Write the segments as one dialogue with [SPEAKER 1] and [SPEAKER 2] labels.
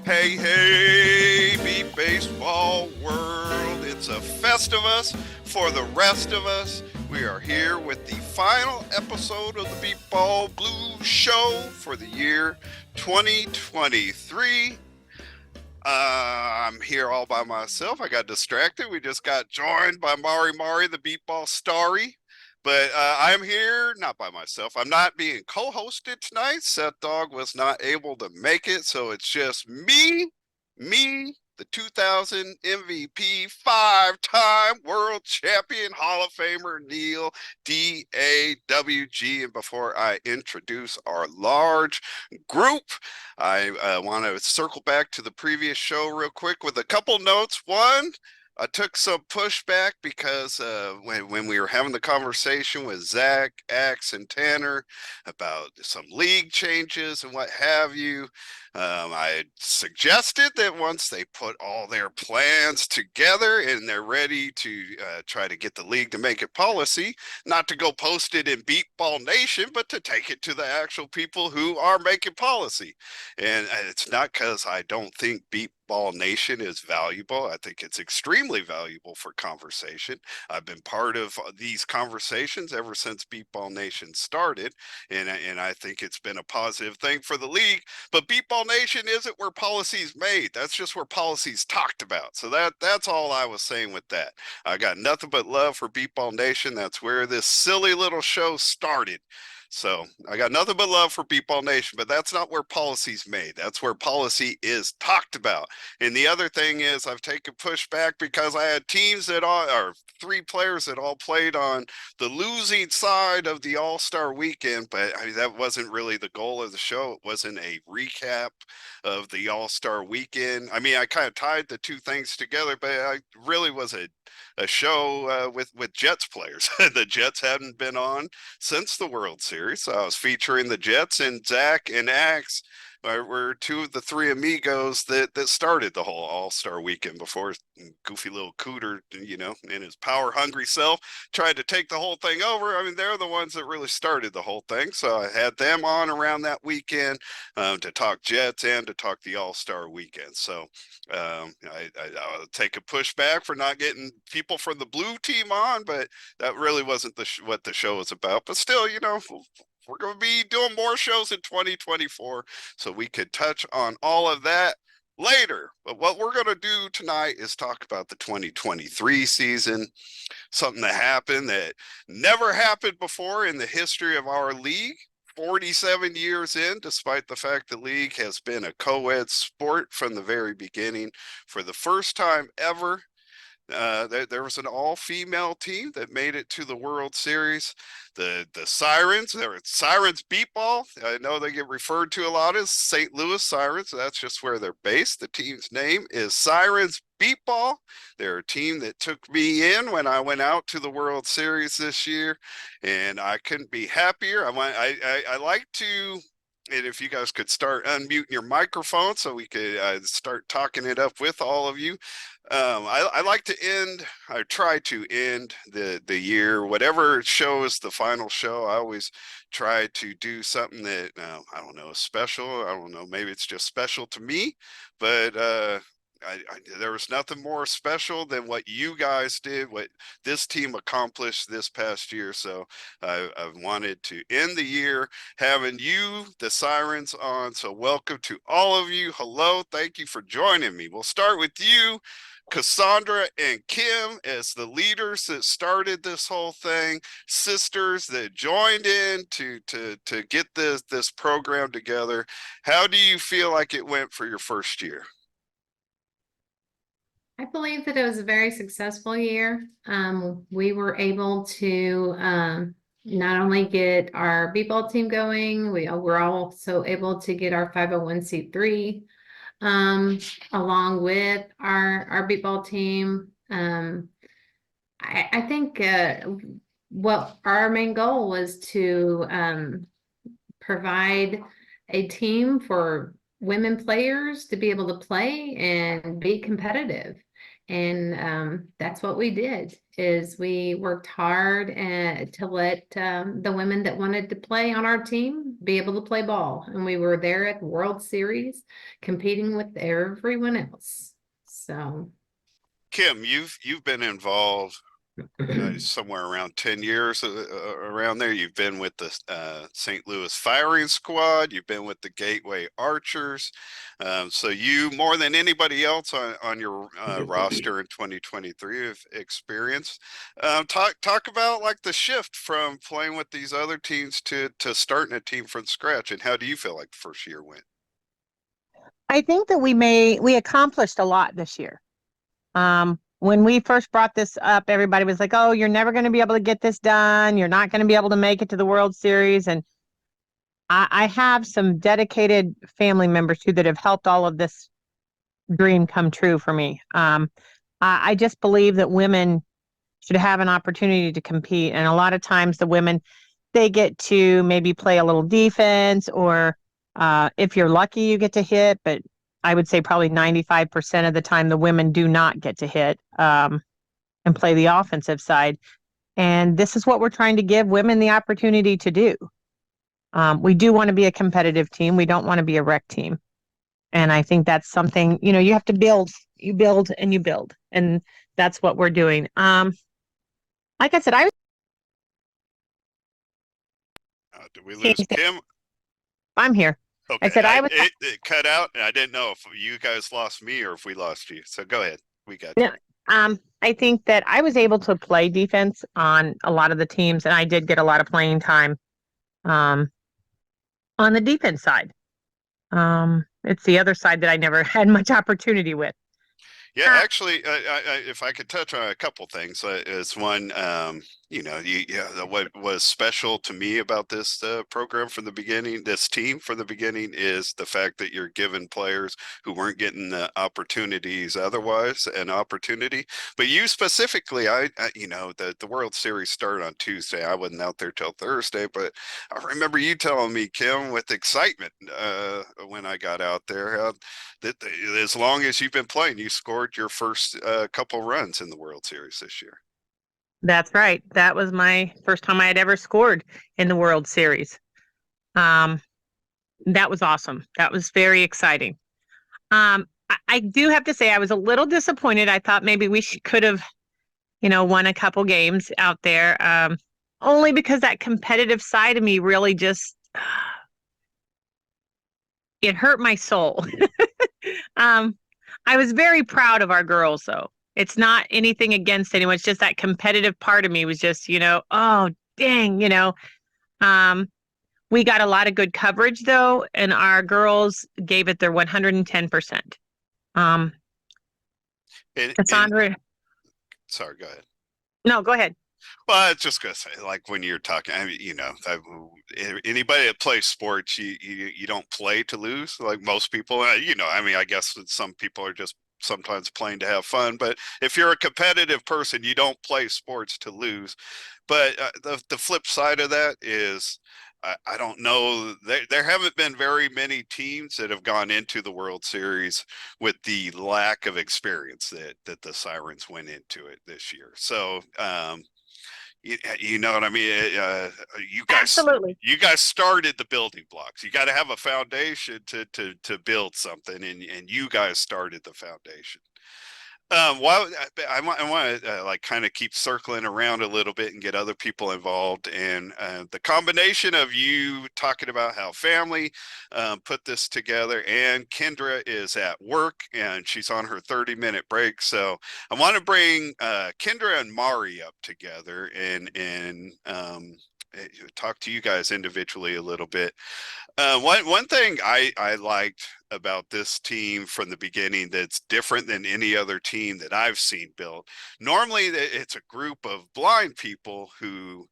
[SPEAKER 1] Hey, hey, beat baseball world. It's a Festivus for the rest of us. We are here with the final episode of the Beat Ball Blues Show for the year 2023. I'm here all by myself. I got distracted. We just got joined by Mari, the Beatball Starry. But I'm here not by myself. I'm not being co-hosted tonight. Seth Dog was not able to make it, so it's just me, the 2000 MVP, five-time world champion, Hall of Famer Neil DAWG. And before I introduce our large group, I want to circle back to the previous show real quick with a couple notes. One, I took some pushback because when we were having the conversation with Zach, Axe, and Tanner about some league changes and what have you, I suggested that once they put all their plans together and they're ready to try to get the league to make it policy, not to go post it in Beatball Nation, but to take it to the actual people who are making policy. And it's not because I don't think Beatball Nation is valuable. I think it's extremely valuable for conversation. I've been part of these conversations ever since Beatball Nation started, and I think it's been a positive thing for the league. But Beatball Nation isn't where policy's made. That's just where policy's talked about. So that's all I was saying with that. I got nothing but love for Beatball Nation. That's where this silly little show started. So I got nothing but love for Beatball Nation, but that's not where policy's made. That's where policy is talked about. And the other thing is I've taken pushback because I had teams that all or three players that all played on the losing side of the All-Star weekend, but I mean, that wasn't really the goal of the show. It wasn't a recap of the All-Star weekend. I mean, I kind of tied the two things together, but I really was a show with Jets players. The Jets hadn't been on since the World Series. So I was featuring the Jets, and Zach and Axe were two of the three amigos that started the whole All-Star weekend before goofy little Cooter, in his power-hungry self tried to take the whole thing over. I mean, they're the ones that really started the whole thing. So I had them on around that weekend to talk Jets and to talk the All-Star weekend. So I'll take a pushback for not getting people from the blue team on, but that really wasn't what the show was about. But still, we're going to be doing more shows in 2024, so we could touch on all of that later. But what we're going to do tonight is talk about the 2023 season, something that happened that never happened before in the history of our league. 47 years in, despite the fact the league has been a co-ed sport from the very beginning, for the first time ever, there was an all-female team that made it to the World Series. The Sirens, there were Sirens Beepball. I know they get referred to a lot as St. Louis Sirens. That's just where they're based. The team's name is Sirens Beepball. They're a team that took me in when I went out to the World Series this year, and I couldn't be happier. I like to. And if you guys could start unmuting your microphone so we could start talking it up with all of you. I like to end, I try to end the year, whatever show is the final show. I always try to do something that, I don't know, special. I don't know, maybe it's just special to me, but there was nothing more special than what you guys did, what this team accomplished this past year. So I've wanted to end the year having you, the Sirens, on. So welcome to all of you. Hello. Thank you for joining me. We'll start with you, Cassandra and Kim, as the leaders that started this whole thing, sisters that joined in to get this program together. How do you feel like it went for your first year?
[SPEAKER 2] I believe that it was a very successful year. We were able to not only get our b-ball team going, we were also able to get our 501c3 along with our b-ball team. I think what our main goal was to provide a team for women players to be able to play and be competitive. And that's what we did is we worked hard to let the women that wanted to play on our team be able to play ball. And we were there at the World Series competing with everyone else. So
[SPEAKER 1] Kim, you've been involved somewhere around 10 years around there. You've been with the St. Louis firing squad. You've been with the Gateway Archers. So you, more than anybody else on your roster in 2023 have experience. Talk about like the shift from playing with these other teams to starting a team from scratch. And how do you feel like the first year went?
[SPEAKER 3] I think that we accomplished a lot this year. When we first brought this up, everybody was like, "Oh, you're never going to be able to get this done. You're not going to be able to make it to the World Series." And I have some dedicated family members too that have helped all of this dream come true for me. I just believe that women should have an opportunity to compete, and a lot of times the women they get to maybe play a little defense, or if you're lucky, you get to hit. But I would say probably 95% of the time, the women do not get to hit and play the offensive side. And this is what we're trying to give women the opportunity to do. We do want to be a competitive team. We don't want to be a rec team. And I think that's something, you have to build, you build and you build. And that's what we're doing. Like I said,
[SPEAKER 1] Did we lose Kim?
[SPEAKER 3] I'm here.
[SPEAKER 1] Okay,
[SPEAKER 3] I said I was.
[SPEAKER 1] it cut out, and I didn't know if you guys lost me or if we lost you. So go ahead, we got you.
[SPEAKER 3] No, I think that I was able to play defense on a lot of the teams, and I did get a lot of playing time um, on the defense side. It's the other side that I never had much opportunity with.
[SPEAKER 1] Yeah, actually, if I could touch on a couple things, is one, what was special to me about this program from the beginning, this team from the beginning, is the fact that you're giving players who weren't getting the opportunities otherwise an opportunity. But you specifically, the World Series started on Tuesday. I wasn't out there till Thursday, but I remember you telling me, Kim, with excitement when I got out there, that as long as you've been playing, you scored your first couple runs in the World Series this year.
[SPEAKER 3] That's right. That was my first time I had ever scored in the World Series. Um, that was awesome. That was very exciting. I do have to say I was a little disappointed. I thought maybe we could have, won a couple games out there. Only because that competitive side of me really just it hurt my soul. um, I was very proud of our girls, though. It's not anything against anyone. It's just that competitive part of me was just, oh, dang. Um, we got a lot of good coverage, though, and our girls gave it their 110%. Cassandra.
[SPEAKER 1] Sorry, go ahead.
[SPEAKER 3] No, go ahead.
[SPEAKER 1] Well, I was just gonna say, like when you're talking, I mean, anybody that plays sports, you don't play to lose, like most people. I mean, I guess some people are just sometimes playing to have fun, but if you're a competitive person, you don't play sports to lose. But the flip side of that is, I don't know. There haven't been very many teams that have gone into the World Series with the lack of experience that the Sirens went into it this year. So, you know what I mean?
[SPEAKER 3] Absolutely.
[SPEAKER 1] You guys started the building blocks. You got to have a foundation to build something, and you guys started the foundation. Well, I want to like kind of keep circling around a little bit and get other people involved. And the combination of you talking about how family put this together, and Kendra is at work and she's on her 30-minute break. So I want to bring Kendra and Mari up together and talk to you guys individually a little bit. One thing I liked about this team from the beginning that's different than any other team that I've seen built. Normally, it's a group of blind people who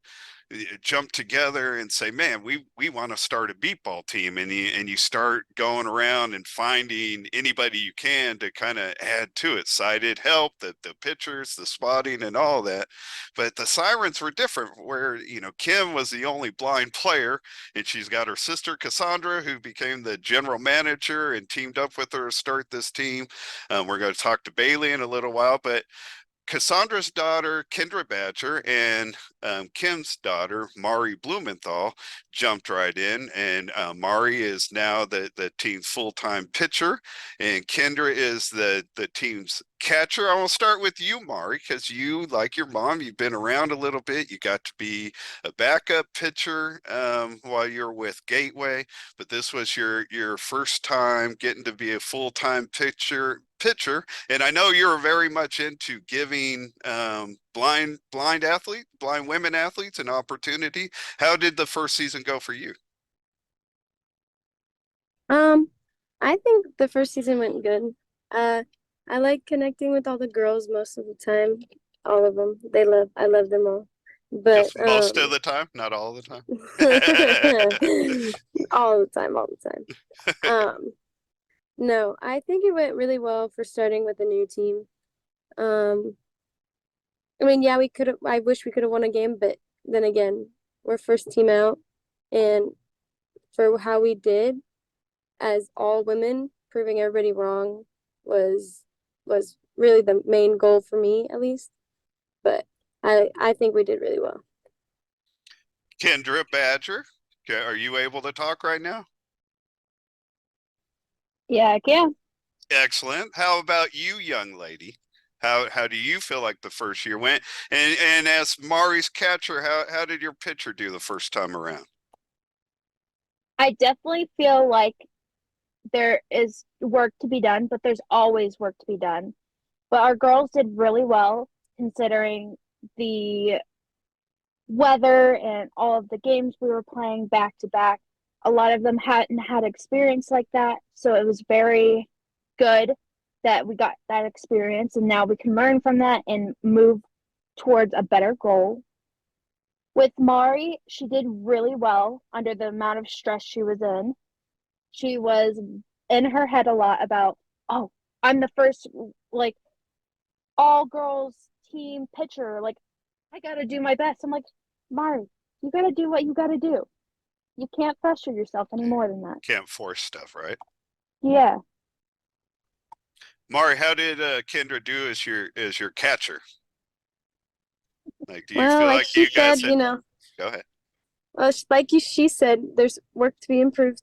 [SPEAKER 1] jump together and say, man, we want to start a beatball team, and you start going around and finding anybody you can to kind of add to it. Sighted help, the pitchers, the spotting, and all that. But the Sirens were different, where Kim was the only blind player, and she's got her sister Cassandra, who became the general manager and teamed up with her to start this team. We're going to talk to Bailey in a little while, but Cassandra's daughter, Kendra Badger, and Kim's daughter, Mari Blumenthal, jumped right in. And Mari is now the team's full-time pitcher, and Kendra is the team's catcher. I want to start with you, Mari, because you, like your mom, you've been around a little bit. You got to be a backup pitcher while you're with Gateway, but this was your first time getting to be a full-time pitcher. And I know you're very much into giving blind women athletes an opportunity. How did the first season go for you?
[SPEAKER 4] Um, I think the first season went good. I like connecting with all the girls most of the time. All of them. I love them all. But
[SPEAKER 1] Just most of the time, not all the time.
[SPEAKER 4] all the time. No, I think it went really well for starting with a new team. Um, I mean, yeah, I wish we could have won a game, but then again, we're first team out, and for how we did as all women, proving everybody wrong was really the main goal for me, at least. But I think we did really well.
[SPEAKER 1] Kendra Badger, are you able to talk right now?
[SPEAKER 5] Yeah, I can.
[SPEAKER 1] Excellent. How about you, young lady? How do you feel like the first year went? And as Mari's catcher, how did your pitcher do the first time around?
[SPEAKER 5] I definitely feel like there is work to be done, but there's always work to be done. But our girls did really well considering the weather and all of the games we were playing back to back. A lot of them hadn't had experience like that, so it was very good that we got that experience, and now we can learn from that and move towards a better goal. With Mari, she did really well under the amount of stress she was in. She was in her head a lot about, oh, I'm the first, like, all girls team pitcher. Like, I got to do my best. I'm like, Mari, you got to do what you got to do. You can't pressure yourself any more than that.
[SPEAKER 1] Can't force stuff, right?
[SPEAKER 5] Yeah.
[SPEAKER 1] Mari, how did Kendra do as your catcher? Like, do you
[SPEAKER 4] Well,
[SPEAKER 1] feel
[SPEAKER 4] like
[SPEAKER 1] like
[SPEAKER 4] she
[SPEAKER 1] you guys
[SPEAKER 4] said,
[SPEAKER 1] go ahead.
[SPEAKER 4] well, she said, there's work to be improved.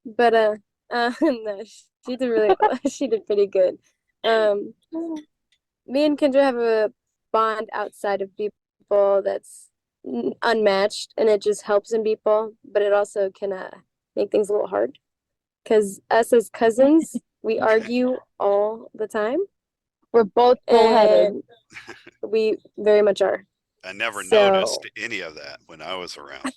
[SPEAKER 4] But no, she did really well. She did pretty good. Me and Kendra have a bond outside of beepball that's unmatched, and it just helps in beepball, but it also can make things a little hard. Because us as cousins, we argue all the time,
[SPEAKER 5] We're both bullheaded.
[SPEAKER 4] and we very much are.
[SPEAKER 1] I never
[SPEAKER 4] So-
[SPEAKER 1] noticed any of that when I was around.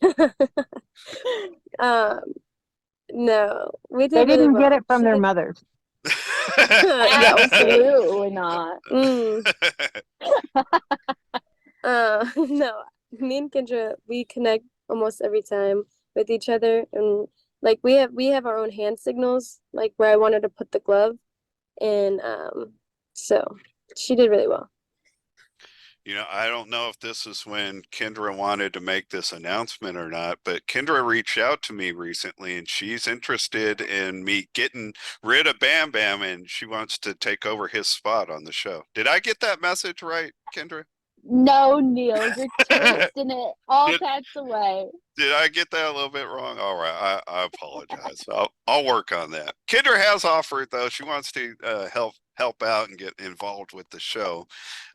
[SPEAKER 4] No, we
[SPEAKER 3] They
[SPEAKER 4] did really
[SPEAKER 3] didn't
[SPEAKER 4] well.
[SPEAKER 3] get it from
[SPEAKER 4] She
[SPEAKER 3] their
[SPEAKER 4] did-
[SPEAKER 3] mothers.
[SPEAKER 4] Yeah, okay.
[SPEAKER 5] Absolutely not.
[SPEAKER 4] No, me and Kendra, we connect almost every time with each other, and like we have our own hand signals, like where I wanted to put the glove, and so she did really well.
[SPEAKER 1] I don't know if this is when Kendra wanted to make this announcement or not, but Kendra reached out to me recently, and she's interested in me getting rid of Bam Bam, and she wants to take over his spot on the show. Did I get that message right, Kendra?
[SPEAKER 5] No, Neil, you're twisting it all
[SPEAKER 1] Did-
[SPEAKER 5] types of way.
[SPEAKER 1] Did I get that a little bit wrong? All right, I apologize. I'll work on that. Kendra has offered, though. She wants to help out and get involved with the show.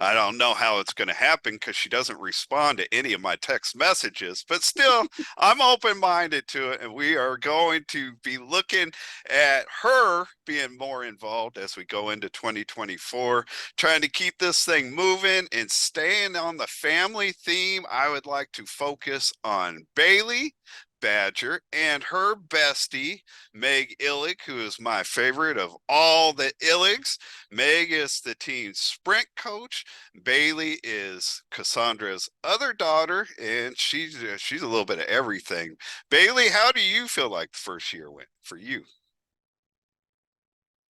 [SPEAKER 1] I don't know how it's going to happen because she doesn't respond to any of my text messages, but still, I'm open-minded to it, and we are going to be looking at her being more involved as we go into 2024, trying to keep this thing moving and staying on the family theme. I would like to focus on Bailey. Badger, and her bestie, Meg Illig, who is my favorite of all the Illigs. Meg is the team's sprint coach. Bailey is Cassandra's other daughter, and she's a little bit of everything. Bailey, how do you feel like the first year went for you?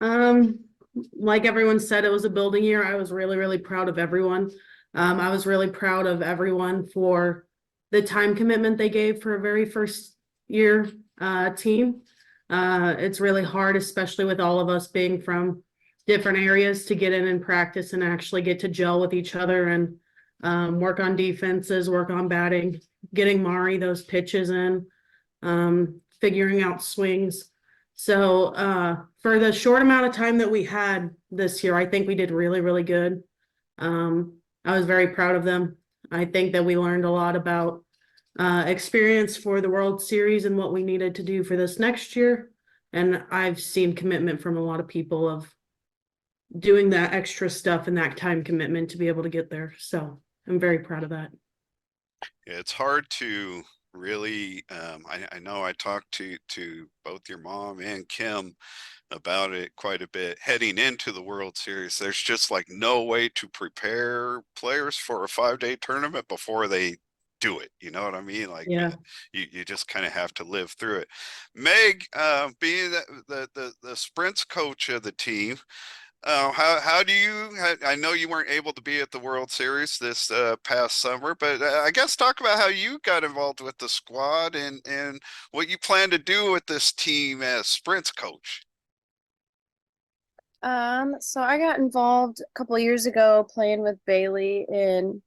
[SPEAKER 6] Um, like everyone said, it was a building year. I was really, really proud of everyone. I was really proud of everyone for the time commitment they gave for a very first year team. It's really hard, especially with all of us being from different areas, to get in and practice and actually get to gel with each other and work on defenses, work on batting, getting Mari those pitches in, figuring out swings. So for the short amount of time that we had this year, I think we did really, really good. I was very proud of them. I think that we learned a lot about experience for the World Series and what we needed to do for this next year. And I've seen commitment from a lot of people of doing that extra stuff and that time commitment to be able to get there. So I'm very proud of that.
[SPEAKER 1] It's hard to really, I know I talked to both your mom and Kim about it quite a bit heading into the World Series. There's just like no way to prepare players for a 5-day tournament before they do it. You know what I mean? Like,
[SPEAKER 6] Yeah.
[SPEAKER 1] you just kind of have to live through it. Meg, being the sprints coach of the team, how do you, I know you weren't able to be at the World Series this past summer, but I guess talk about how you got involved with the squad and what you plan to do with this team as sprints coach.
[SPEAKER 4] So I got involved a couple of years ago playing with Bailey in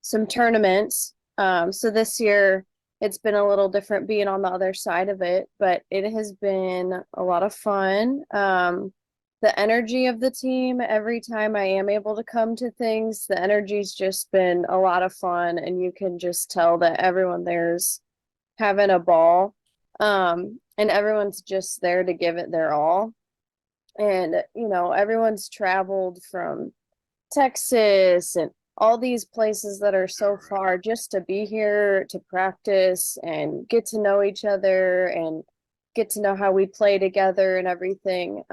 [SPEAKER 4] some tournaments. So this year it's been a little different being on the other side of it, but it has been a lot of fun. The energy of the team, every time I am able to come to things, the energy's just been a lot of fun, and you can just tell that everyone there's having a ball. And everyone's just there to give it their all. And, everyone's traveled from Texas and all these places that are so far just to be here to practice and get to know each other and get to know how we play together and everything.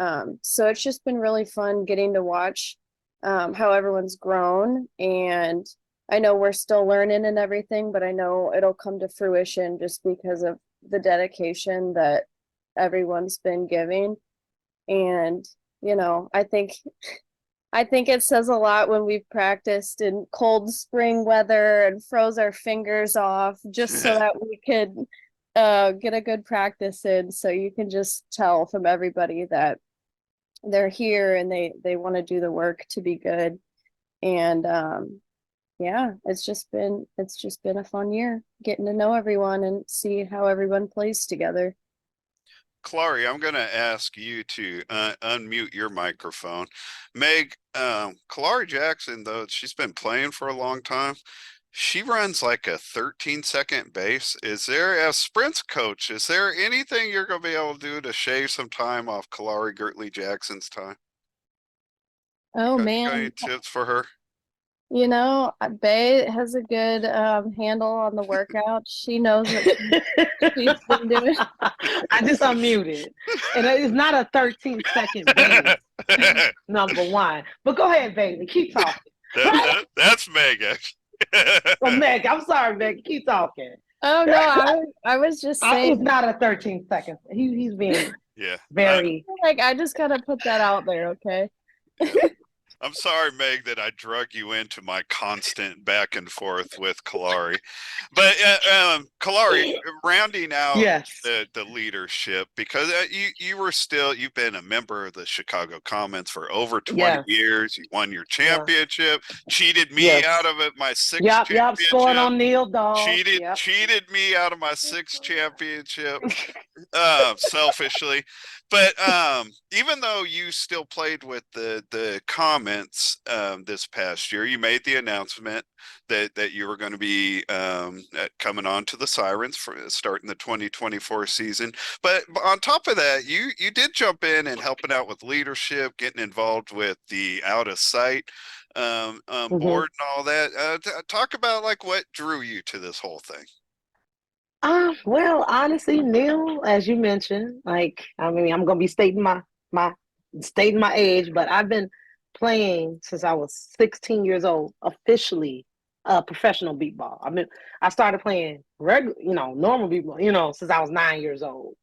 [SPEAKER 4] So it's just been really fun getting to watch how everyone's grown. And I know we're still learning and everything, but I know it'll come to fruition just because of the dedication that everyone's been giving. And, I think it says a lot when we've practiced in cold spring weather and froze our fingers off just so that we could get a good practice in. So you can just tell from everybody that they're here and they want to do the work to be good. And yeah, it's just been a fun year getting to know everyone and see how everyone plays together.
[SPEAKER 1] Clary, I'm going to ask you to unmute your microphone. Meg, Kalari Jackson, though she's been playing for a long time, she runs like a 13-second base. Is there, as sprints coach, is there anything you're going to be able to do to shave some time off Kalari Gertley Jackson's time?
[SPEAKER 4] Oh
[SPEAKER 1] You got any
[SPEAKER 4] man,
[SPEAKER 1] tips for her?
[SPEAKER 4] Bay has a good handle on the workout. She knows what she's been doing.
[SPEAKER 3] I just unmuted. And it's not a 13-second base, number one. But go ahead, baby. Keep talking.
[SPEAKER 1] That's Meg, actually.
[SPEAKER 3] Well, Meg, I'm sorry, Meg. Keep talking.
[SPEAKER 4] Oh no, I was just
[SPEAKER 3] It's
[SPEAKER 4] saying,
[SPEAKER 3] not a 13 seconds. He's being
[SPEAKER 1] Yeah.
[SPEAKER 3] very.
[SPEAKER 4] like, I just gotta put that out there, okay?
[SPEAKER 1] I'm sorry, Meg, that I drug you into my constant back and forth with Kalari. But Kalari, rounding out
[SPEAKER 3] Yes.
[SPEAKER 1] the leadership, because you've been a member of the Chicago Comets for over 20
[SPEAKER 3] Yes.
[SPEAKER 1] years. You won your championship, cheated me
[SPEAKER 3] Yes.
[SPEAKER 1] out of it, my sixth
[SPEAKER 3] Yep,
[SPEAKER 1] championship.
[SPEAKER 3] scoring on Neil Dog.
[SPEAKER 1] Cheated me out of my sixth championship, selfishly. But even though you still played with the Comets this past year, you made the announcement that you were going to be coming on to the Sirens for starting the 2024 season. But on top of that, you did jump in and helping out with leadership, getting involved with the Out of Sight board and all that. Talk about like what drew you to this whole thing.
[SPEAKER 7] Well, honestly, Neil, as you mentioned, like I mean, I'm gonna be my stating my age, but I've been playing since I was 16 years old, officially professional beatball. I started playing normal beatball, since I was 9 years old.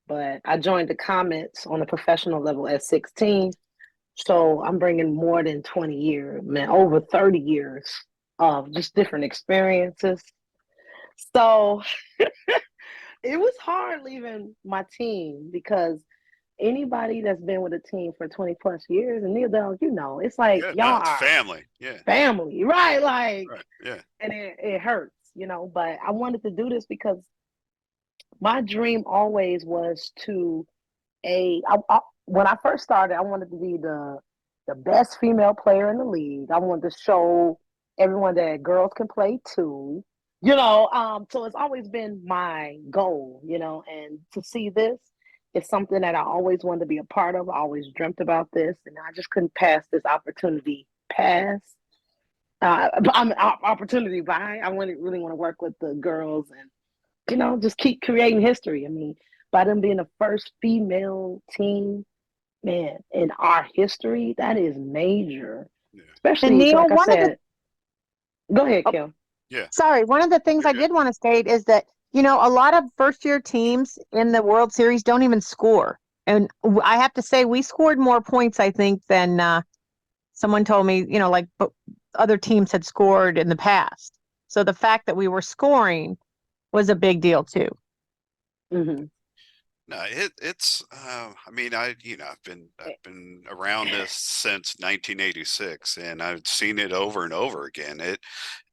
[SPEAKER 7] But I joined the Comets on a professional level at 16. So I'm bringing more than 20 years, man, over 30 years of just different experiences. So it was hard leaving my team because anybody that's been with a team for 20 plus years, and Neil Dog, it's like
[SPEAKER 1] Yeah,
[SPEAKER 7] y'all
[SPEAKER 1] no, it's
[SPEAKER 7] are
[SPEAKER 1] family. Yeah,
[SPEAKER 7] family, right? Like,
[SPEAKER 1] right. Yeah,
[SPEAKER 7] and it hurts, but I wanted to do this because my dream always was to when I first started, I wanted to be the best female player in the league. I wanted to show everyone that girls can play too. So it's always been my goal, and to see this is something that I always wanted to be a part of. I always dreamt about this, and I just couldn't pass this opportunity pass. I'm opportunity by. Really want to work with the girls and just keep creating history. I mean, by them being the first female team, man, in our history, that is major.
[SPEAKER 1] yeah,
[SPEAKER 3] And
[SPEAKER 7] Especially,
[SPEAKER 3] Neil,
[SPEAKER 7] like I
[SPEAKER 3] one of the
[SPEAKER 7] said, go ahead,
[SPEAKER 3] oh,
[SPEAKER 7] Kim.
[SPEAKER 1] yeah.
[SPEAKER 3] sorry, one of the things
[SPEAKER 1] You're
[SPEAKER 3] I
[SPEAKER 1] good.
[SPEAKER 3] did want to state is that, a lot of first year teams in the World Series don't even score. And I have to say, we scored more points, I think, than someone told me, other teams had scored in the past. So the fact that we were scoring was a big deal too.
[SPEAKER 7] Mm-hmm.
[SPEAKER 1] No, it's I mean I've been around this since 1986 and I've seen it over and over again.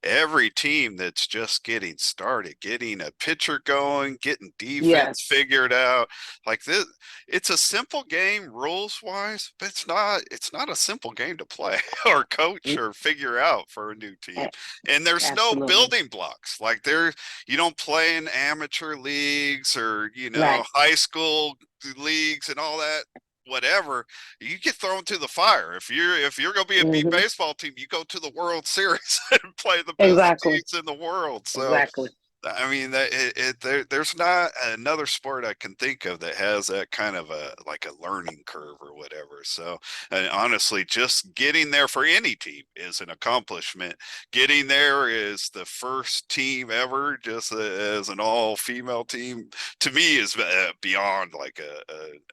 [SPEAKER 1] Every team that's just getting started, getting a pitcher going, getting defense
[SPEAKER 7] Yes.
[SPEAKER 1] figured out. Like this, it's a simple game rules wise, but it's not a simple game to play or coach
[SPEAKER 7] Mm,
[SPEAKER 1] or figure out for a new team.
[SPEAKER 7] a-
[SPEAKER 1] And there's no
[SPEAKER 7] Absolutely.
[SPEAKER 1] building blocks. Like you don't play in amateur leagues or,
[SPEAKER 7] Right.
[SPEAKER 1] high school leagues and all that whatever. You get thrown to the fire. If you're gonna be a B
[SPEAKER 7] Mm-hmm.
[SPEAKER 1] baseball team, you go to the World Series and play the best
[SPEAKER 7] Exactly.
[SPEAKER 1] teams in the world. So
[SPEAKER 7] Exactly.
[SPEAKER 1] I mean that there's not another sport I can think of that has that kind of a like a learning curve or whatever. So and honestly, just getting there for any team is an accomplishment. Getting there is the first team ever, just as an all-female team, to me is beyond like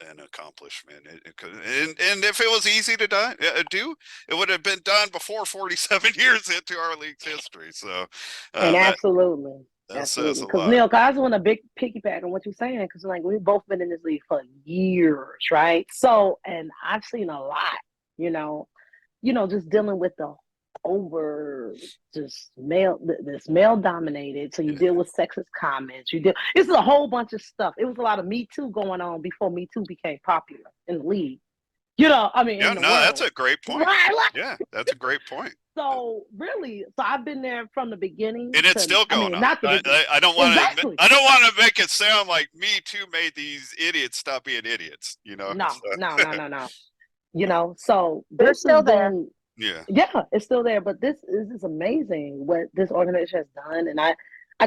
[SPEAKER 1] an accomplishment. And if it was easy to do, it would have been done before 47 years into our league's history. So
[SPEAKER 7] And
[SPEAKER 1] that
[SPEAKER 7] absolutely.
[SPEAKER 1] that says
[SPEAKER 7] Absolutely.
[SPEAKER 1] a
[SPEAKER 7] Because
[SPEAKER 1] lot.
[SPEAKER 7] Neil, I just want a big piggyback on what you're saying, because like we've both been in this league for years, right? So, and I've seen a lot, you know, just dealing with the over just this male dominated. So you
[SPEAKER 1] Yeah.
[SPEAKER 7] deal with sexist comments. It's a whole bunch of stuff. It was a lot of Me Too going on before Me Too became popular in the league. I mean,
[SPEAKER 1] Yeah,
[SPEAKER 7] in the
[SPEAKER 1] no, that's
[SPEAKER 7] world,
[SPEAKER 1] a great point.
[SPEAKER 7] right?
[SPEAKER 1] Yeah, that's a great point.
[SPEAKER 7] So really, so I've been there from the beginning
[SPEAKER 1] And it's
[SPEAKER 7] to,
[SPEAKER 1] still
[SPEAKER 7] I
[SPEAKER 1] going
[SPEAKER 7] mean,
[SPEAKER 1] on.
[SPEAKER 7] not the beginning.
[SPEAKER 1] I don't want to.
[SPEAKER 7] Exactly.
[SPEAKER 1] I don't want to make it sound like Me Too made these idiots stop being idiots.
[SPEAKER 7] No,
[SPEAKER 1] So,
[SPEAKER 7] no, no, no, no. So
[SPEAKER 3] They're
[SPEAKER 7] this has
[SPEAKER 3] still there.
[SPEAKER 7] been,
[SPEAKER 1] yeah,
[SPEAKER 7] yeah, it's still there. But this is amazing what this organization has done, and I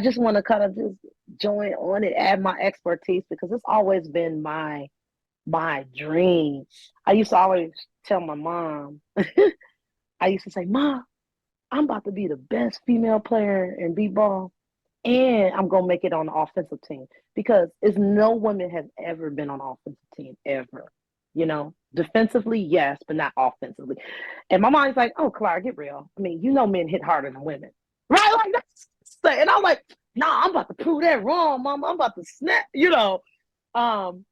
[SPEAKER 7] just want to kind of just join on and add my expertise because it's always been my dream. I used to always tell my mom, I used to say, Mom, I'm about to be the best female player in b-ball, and I'm gonna make it on the offensive team because it's no women have ever been on the offensive team ever. Defensively, yes, but not offensively. And my mom's like, "Oh, Clara, get real. I mean, men hit harder than women, right?" Like that's, and I'm like, "Nah, I'm about to prove that wrong, Mom. I'm about to snap." And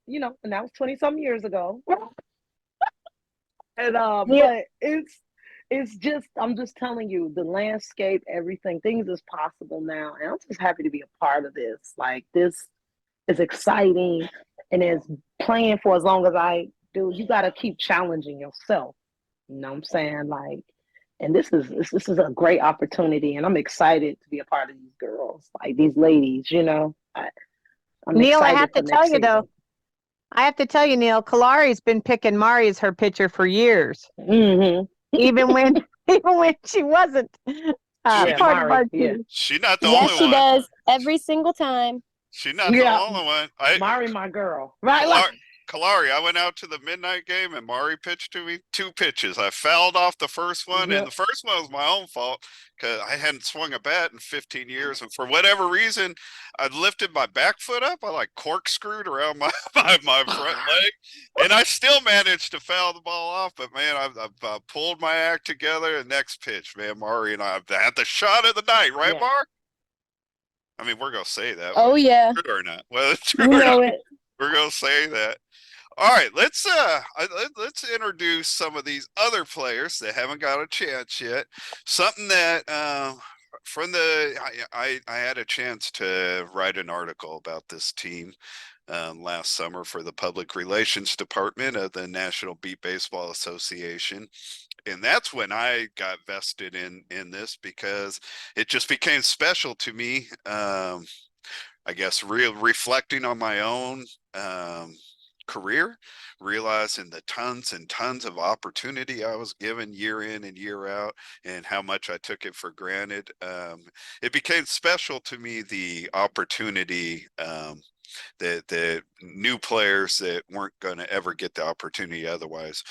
[SPEAKER 7] that was 20 some years ago. And
[SPEAKER 3] Neil,
[SPEAKER 7] but it's just I'm just telling you the landscape, everything, things is possible now, and I'm just happy to be a part of this. Like this is exciting, and as playing for as long as I do, you got to keep challenging yourself. You know what I'm saying? Like, and this is a great opportunity, and I'm excited to be a part of these girls, like these ladies. I'm
[SPEAKER 3] Neil,
[SPEAKER 7] excited for next season.
[SPEAKER 3] I have to tell you, Neil, Kalari's been picking Mari as her pitcher for years,
[SPEAKER 7] Hmm.
[SPEAKER 3] even when even when she wasn't.
[SPEAKER 7] Yeah,
[SPEAKER 5] part of
[SPEAKER 7] Mari,
[SPEAKER 5] our
[SPEAKER 7] yeah.
[SPEAKER 5] team.
[SPEAKER 1] She not the
[SPEAKER 4] Yes,
[SPEAKER 1] only
[SPEAKER 4] she
[SPEAKER 1] one.
[SPEAKER 4] does every single time.
[SPEAKER 1] She not the
[SPEAKER 7] Yeah,
[SPEAKER 1] only one.
[SPEAKER 7] Mari, my girl. Right, like
[SPEAKER 1] Kalari, I went out to the midnight game and Mari pitched to me 2 pitches. I fouled off the first one, and
[SPEAKER 7] Yep.
[SPEAKER 1] the first one was my own fault because I hadn't swung a bat in 15 years. And for whatever reason, I lifted my back foot up. I like corkscrewed around my, my front leg, and I still managed to foul the ball off. But man, I pulled my act together. The next pitch, man, Mari and I had the shot of the night, right,
[SPEAKER 7] Yeah.
[SPEAKER 1] Mar? I mean, we're gonna say that.
[SPEAKER 4] Oh
[SPEAKER 1] whether it's
[SPEAKER 4] yeah,
[SPEAKER 1] true or not. Whether it's true
[SPEAKER 4] you
[SPEAKER 1] or
[SPEAKER 4] know
[SPEAKER 1] not,
[SPEAKER 4] it.
[SPEAKER 1] we're gonna say that. All right, let's introduce some of these other players that haven't got a chance yet. Something that from the I had a chance to write an article about this team last summer for the public relations department of the National Beat Baseball Association. And that's when I got vested in this because it just became special to me. I guess reflecting on my own career, realizing the tons and tons of opportunity I was given year in and year out, and how much I took it for granted. It became special to me, the opportunity that new players that weren't going to ever get the opportunity otherwise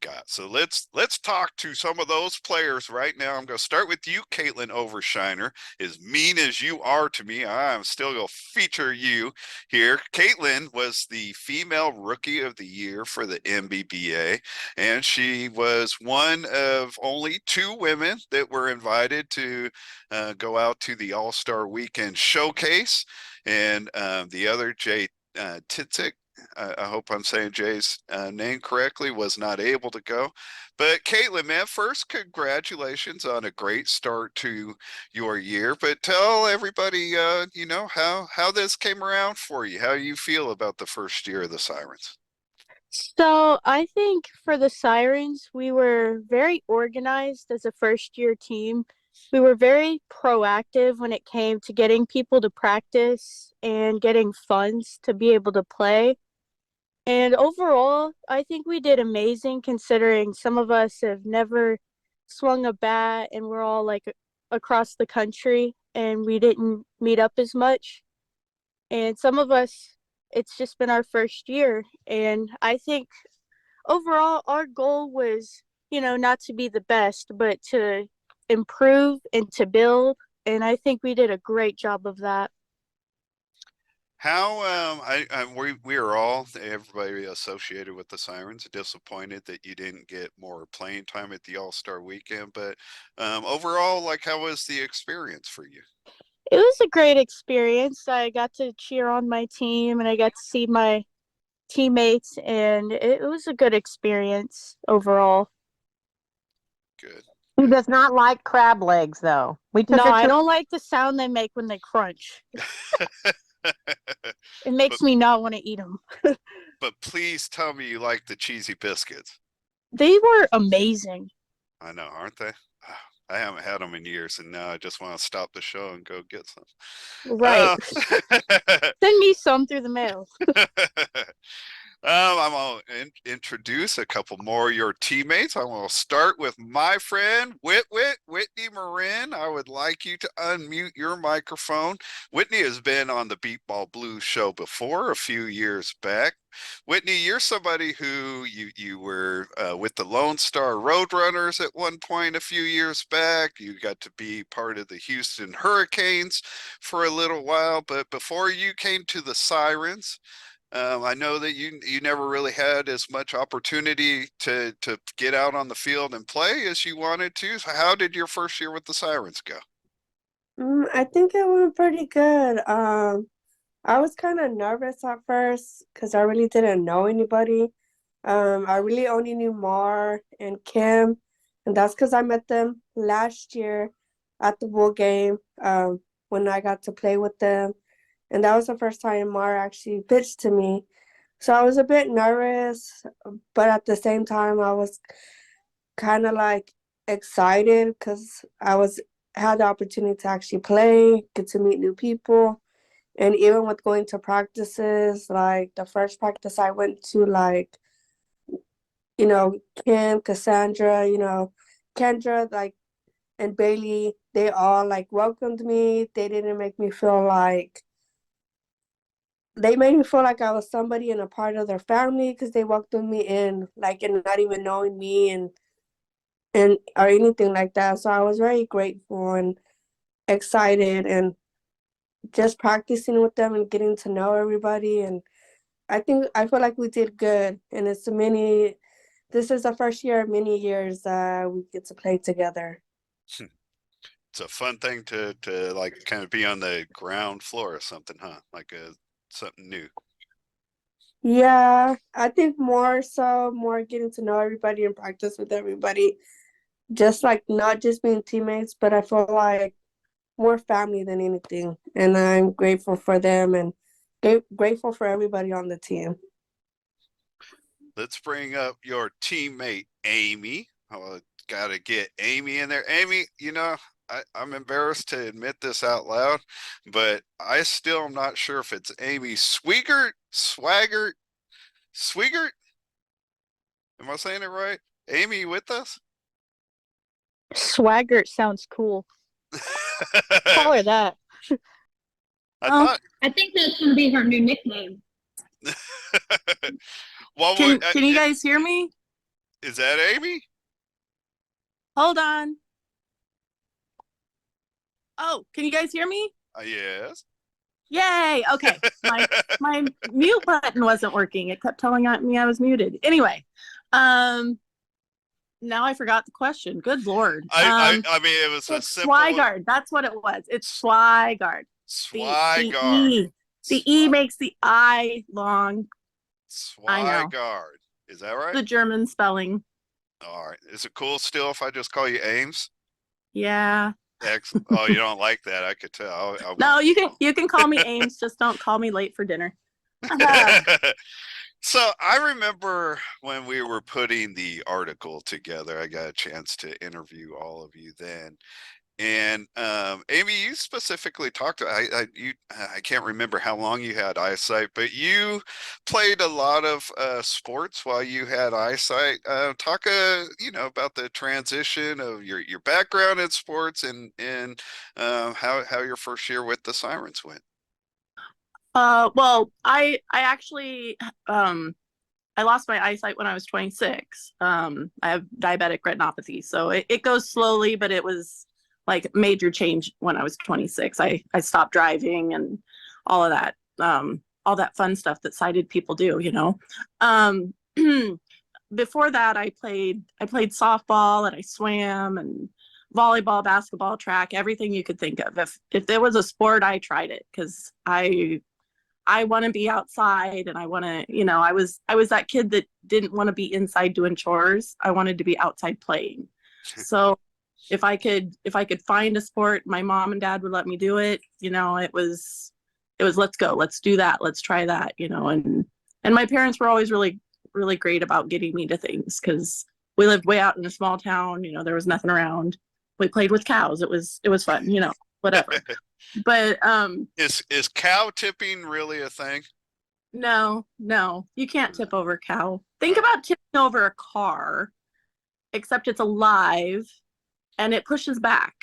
[SPEAKER 1] got. So let's talk to some of those players right now. I'm going to start with you, Caitlin Overshiner. As mean as you are to me, I'm still going to feature you here. Caitlin was the female rookie of the year for the MBBA, and she was one of only 2 women that were invited to go out to the All-Star Weekend Showcase. And the other, Jay Titzik, I hope I'm saying Jay's name correctly, was not able to go. But Caitlin, man, first, congratulations on a great start to your year. But tell everybody, you know, how this came around for you, how you feel about the first year of the Sirens.
[SPEAKER 5] So I think for the Sirens, we were very organized as a first year team. We were very proactive when it came to getting people to practice and getting funds to be able to play. And overall, I think we did amazing considering some of us have never swung a bat and we're all like across the country and we didn't meet up as much. And some of us, it's just been our first year. And I think overall, our goal was, not to be the best, but to improve and to build. And I think we did a great job of that.
[SPEAKER 1] How we are all, everybody associated with the Sirens, disappointed that you didn't get more playing time at the All-Star Weekend. But overall, like, how was the experience for you?
[SPEAKER 5] It was a great experience. I got to cheer on my team and I got to see my teammates, and it was a good experience overall.
[SPEAKER 1] Good.
[SPEAKER 3] Who does not like crab legs, though? We took
[SPEAKER 5] No,
[SPEAKER 3] her
[SPEAKER 5] I
[SPEAKER 3] to.
[SPEAKER 5] don't like the sound they make when they crunch. It makes
[SPEAKER 1] But,
[SPEAKER 5] me not want to eat them.
[SPEAKER 1] but please tell me you like the cheesy biscuits.
[SPEAKER 5] They were amazing.
[SPEAKER 1] I know, aren't they? I haven't had them in years, and now I just want to stop the show and go get some.
[SPEAKER 5] Right.
[SPEAKER 1] Uh,
[SPEAKER 5] Send me some through the mail.
[SPEAKER 1] I'm going to introduce a couple more of your teammates. I will start with my friend Whitney Marin. I would like you to unmute your microphone. Whitney has been on the Beepball Blues show before, a few years back. Whitney, you're somebody who you were with the Lone Star Roadrunners at one point a few years back. You got to be part of the Houston Hurricanes for a little while, but before you came to the Sirens, I know that you never really had as much opportunity to get out on the field and play as you wanted to. So how did your first year with the Sirens go?
[SPEAKER 8] I think it went pretty good. I was kind of nervous at first because I really didn't know anybody. I really only knew Mar and Kim, and that's because I met them last year at the Bull game, when I got to play with them. And that was the first time Mar actually pitched to me. So I was a bit nervous, but at the same time, I was kind of like excited because had the opportunity to actually play, get to meet new people. And even with going to practices, like the first practice I went to, like, Kim, Cassandra, Kendra, like and Bailey, they all like welcomed me. They didn't make me feel like they made me feel like I was somebody and a part of their family because they welcomed me in, like, and not even knowing me and or anything like that. So I was very grateful and excited and just practicing with them and getting to know everybody. And I feel like we did good. And this is the first year of many years we get to play together.
[SPEAKER 1] It's a fun thing to like kind of be on the ground floor or something, huh? Like something new.
[SPEAKER 8] Yeah, I think more getting to know everybody and practice with everybody. Just like not just being teammates, but I feel like more family than anything. And I'm grateful for them and grateful for everybody on the team.
[SPEAKER 1] Let's bring up your teammate, Amy. Oh, gotta get Amy in there. Amy, I'm embarrassed to admit this out loud, but I still am not sure if it's Amy Swigert. Am I saying it right? Amy, you with us?
[SPEAKER 5] Swaggart sounds cool. Call her that.
[SPEAKER 1] I thought.
[SPEAKER 5] I think that's gonna be her new nickname.
[SPEAKER 1] Well,
[SPEAKER 6] Can you guys hear me?
[SPEAKER 1] is that Amy?
[SPEAKER 6] Hold on. Oh, can you guys hear me?
[SPEAKER 1] Yes.
[SPEAKER 6] Yay. Okay. My mute button wasn't working. It kept telling me I was muted. Anyway, now I forgot the question. Good Lord.
[SPEAKER 1] I mean, it was a
[SPEAKER 6] It's
[SPEAKER 1] simple
[SPEAKER 6] Swigard. That's what it was. It's Swigard.
[SPEAKER 1] Swigard.
[SPEAKER 6] The E makes the I long. I know.
[SPEAKER 1] Swigard. Is that right?
[SPEAKER 6] The German spelling.
[SPEAKER 1] All right. Is it cool still if I just call you Ames?
[SPEAKER 6] Yeah.
[SPEAKER 1] Excellent. Oh, you don't like that? I could tell.
[SPEAKER 6] No, you can call me Ames. Just don't call me late for dinner.
[SPEAKER 1] So I remember when we were putting the article together, I got a chance to interview all of you then. And Amy, you specifically talked to I can't remember how long you had eyesight, but you played a lot of sports while you had eyesight. Talk about the transition of your background in sports and how your first year with the Sirens went.
[SPEAKER 6] Well, I actually I lost my eyesight when I was 26. I have diabetic retinopathy, so it goes slowly, but it was like major change when I was 26. I stopped driving and all of that, all that fun stuff that sighted people do, Before that, I played softball and I swam and volleyball, basketball, track, everything you could think of. If there was a sport, I tried it because I want to be outside and I want to, I was that kid that didn't want to be inside doing chores. I wanted to be outside playing. So if I could find a sport, my mom and dad would let me do it. It was let's go, let's do that, let's try that, and my parents were always really, really great about getting me to things because we lived way out in a small town. There was nothing around. We played with cows. It was fun, whatever. But
[SPEAKER 1] is cow tipping really a thing?
[SPEAKER 6] No, you can't tip over a cow. Think about tipping over a car, except it's alive and it pushes back.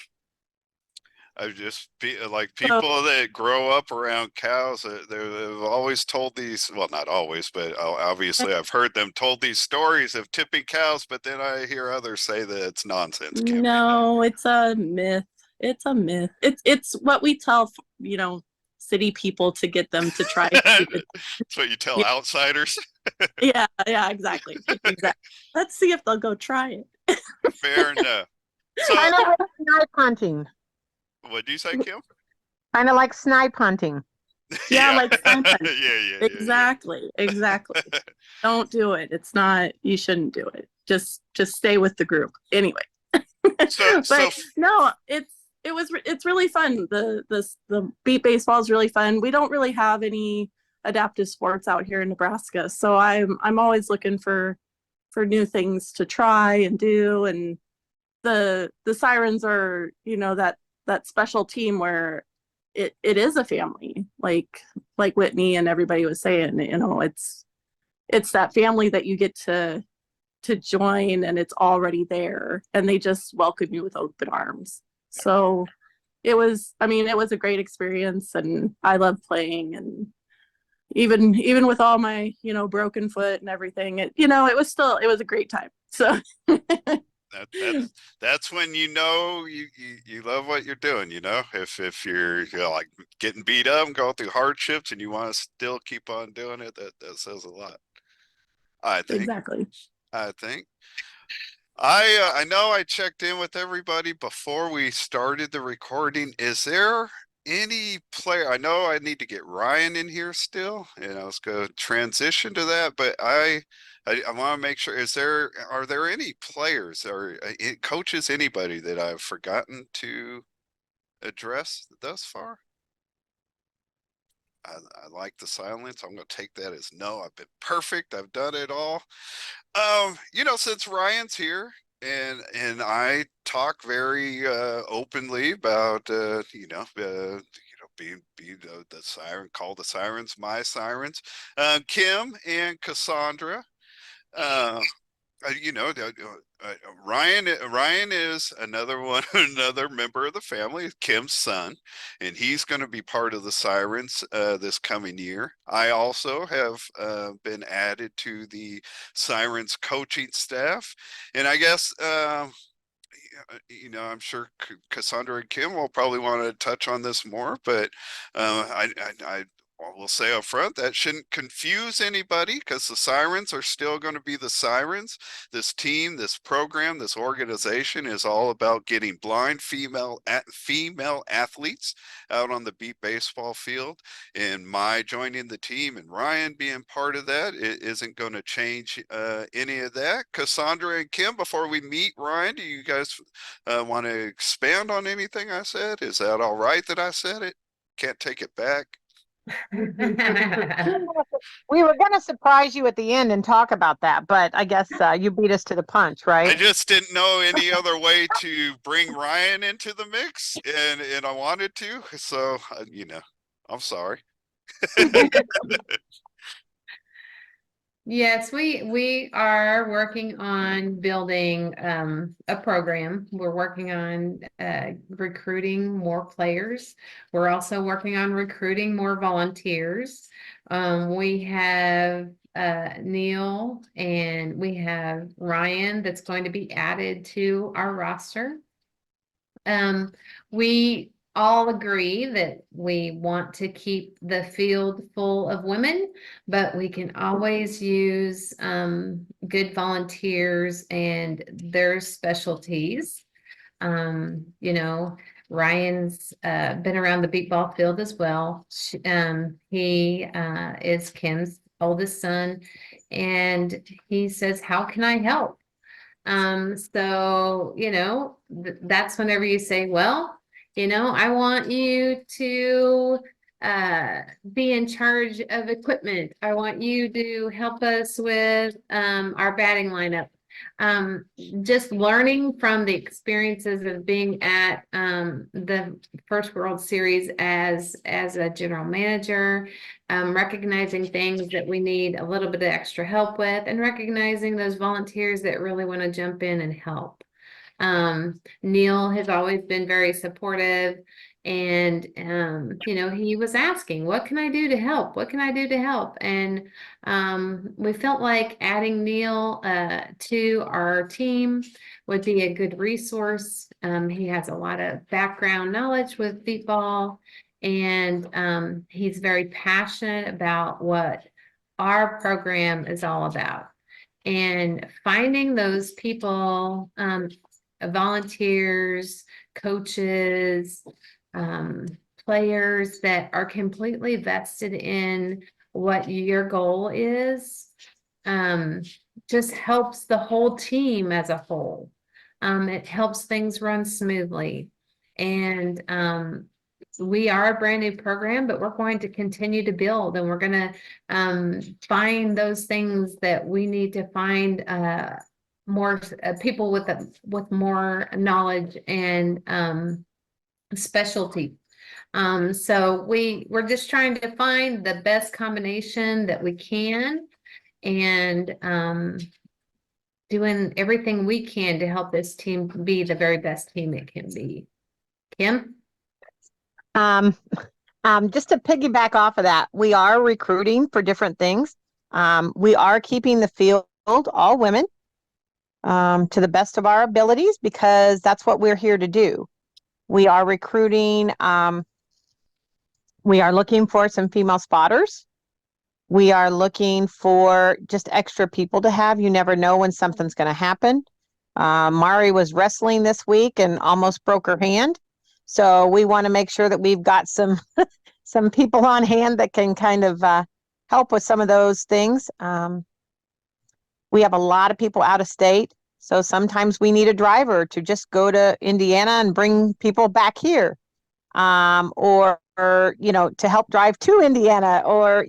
[SPEAKER 1] I just like people that grow up around cows. They've always told these. Well, not always, but obviously I've heard them told these stories of tipping cows. But then I hear others say that it's nonsense.
[SPEAKER 6] No, it's a myth. It's a myth. It's what we tell city people to get them to try.
[SPEAKER 1] That's what you tell outsiders.
[SPEAKER 6] Yeah, exactly. Let's see if they'll go try it.
[SPEAKER 1] Fair enough. So,
[SPEAKER 3] kind of like snipe hunting.
[SPEAKER 1] What do you say, Kim?
[SPEAKER 3] Kind of like snipe hunting.
[SPEAKER 6] Yeah, like snipe hunting.
[SPEAKER 1] Yeah.
[SPEAKER 6] Exactly. Don't do it. It's not. You shouldn't do it. Just stay with the group. Anyway. No, it's really fun. The beat baseball is really fun. We don't really have any adaptive sports out here in Nebraska, so I'm always looking for new things to try and do. And the Sirens are that special team where it is a family, like Whitney and everybody was saying. It's that family that you get to
[SPEAKER 9] to join and it's already there and they just welcome you with open arms. So it was a great experience and I love playing, and even with all my, broken foot and everything, it was a great time. So
[SPEAKER 1] That's when you love what you're doing. If you're, like getting beat up and going through hardships and you want to still keep on doing it, that says a lot. I think.
[SPEAKER 9] exactly.
[SPEAKER 1] I think. I know I checked in with everybody before we started the recording. Is there any player? I know I need to get Ryan in here still, and I was going to transition to that, but I want to make sure. Are there any players or coaches, anybody that I've forgotten to address thus far? I like the silence. I'm going to take that as no. I've been perfect. I've done it all. Since Ryan's here and I talk very openly about being the siren, call the sirens my sirens. Kim and Cassandra. Uh, Ryan is another one, another member of the family, Kim's son, and he's going to be part of the Sirens this coming year. I also have been added to the Sirens coaching staff, and I guess I'm sure Cassandra and Kim will probably want to touch on this more, but I will say up front that shouldn't confuse anybody, because the Sirens are still going to be the Sirens. This team, this program, this organization is all about getting blind female athletes out on the beat baseball field. And my joining the team and Ryan being part of that, it isn't going to change any of that. Cassandra and Kim, before we meet Ryan, do you guys want to expand on anything I said? Is that all right that I said it? Can't take it back.
[SPEAKER 3] We were going to surprise you at the end and talk about that, but I guess you beat us to the punch, right?
[SPEAKER 1] I just didn't know any other way to bring Ryan into the mix, and I wanted to, so I'm sorry.
[SPEAKER 2] Yes, we are working on building a program. We're working on recruiting more players. We're also working on recruiting more volunteers. We have Neil and we have Ryan that's going to be added to our roster. We all agree that we want to keep the field full of women, but we can always use good volunteers and their specialties. Ryan's been around the beat ball field as well. He is Kim's oldest son, and he says, "How can I help?" That's whenever you say, well, I want you to be in charge of equipment. I want you to help us with our batting lineup. Just learning from the experiences of being at the first World Series as a general manager, recognizing things that we need a little bit of extra help with, and recognizing those volunteers that really want to jump in and help. Neil has always been very supportive, and he was asking, what can I do to help? What can I do to help? And we felt like adding Neil to our team would be a good resource. He has a lot of background knowledge with beatball, and he's very passionate about what our program is all about. And finding those people, volunteers, coaches, players that are completely vested in what your goal is, just helps the whole team as a whole. It helps things run smoothly. And we are a brand new program, but we're going to continue to build, and we're going to find those things that we need to find more people with more knowledge and specialty. So we're just trying to find the best combination that we can, and doing everything we can to help this team be the very best team it can be. Kim?
[SPEAKER 3] Um, just to piggyback off of that, we are recruiting for different things. We are keeping the field all women to the best of our abilities because that's what we're here to do. We are recruiting. We are looking for some female spotters. We are looking for just extra people to have. You never know when something's going to happen. Mari was wrestling this week and almost broke her hand. So we want to make sure that we've got some some people on hand that can kind of help with some of those things. We have a lot of people out of state. So sometimes we need a driver to just go to Indiana and bring people back here. Or to help drive to Indiana or,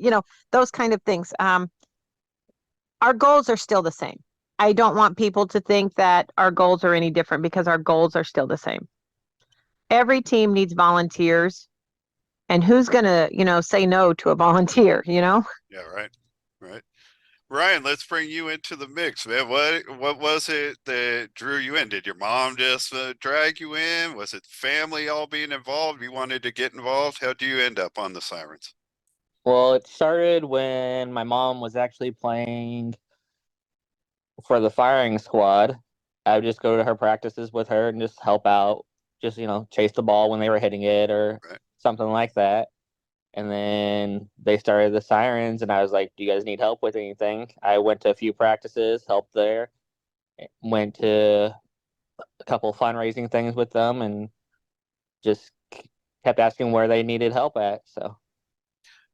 [SPEAKER 3] those kind of things. Our goals are still the same. I don't want people to think that our goals are any different because our goals are still the same. Every team needs volunteers. And who's going to, say no to a volunteer,
[SPEAKER 1] Yeah, right. Right. Ryan, let's bring you into the mix, man. What was it that drew you in? Did your mom just drag you in? Was it family all being involved? You wanted to get involved? How do you end up on the Sirens?
[SPEAKER 10] Well, it started when my mom was actually playing for the firing squad. I would just go to her practices with her and just help out, just, chase the ball when they were hitting it or
[SPEAKER 1] Right.
[SPEAKER 10] something like that. And then they started the Sirens, and I was like, do you guys need help with anything? I went to a few practices, helped there, went to a couple fundraising things with them, and just kept asking where they needed help at. So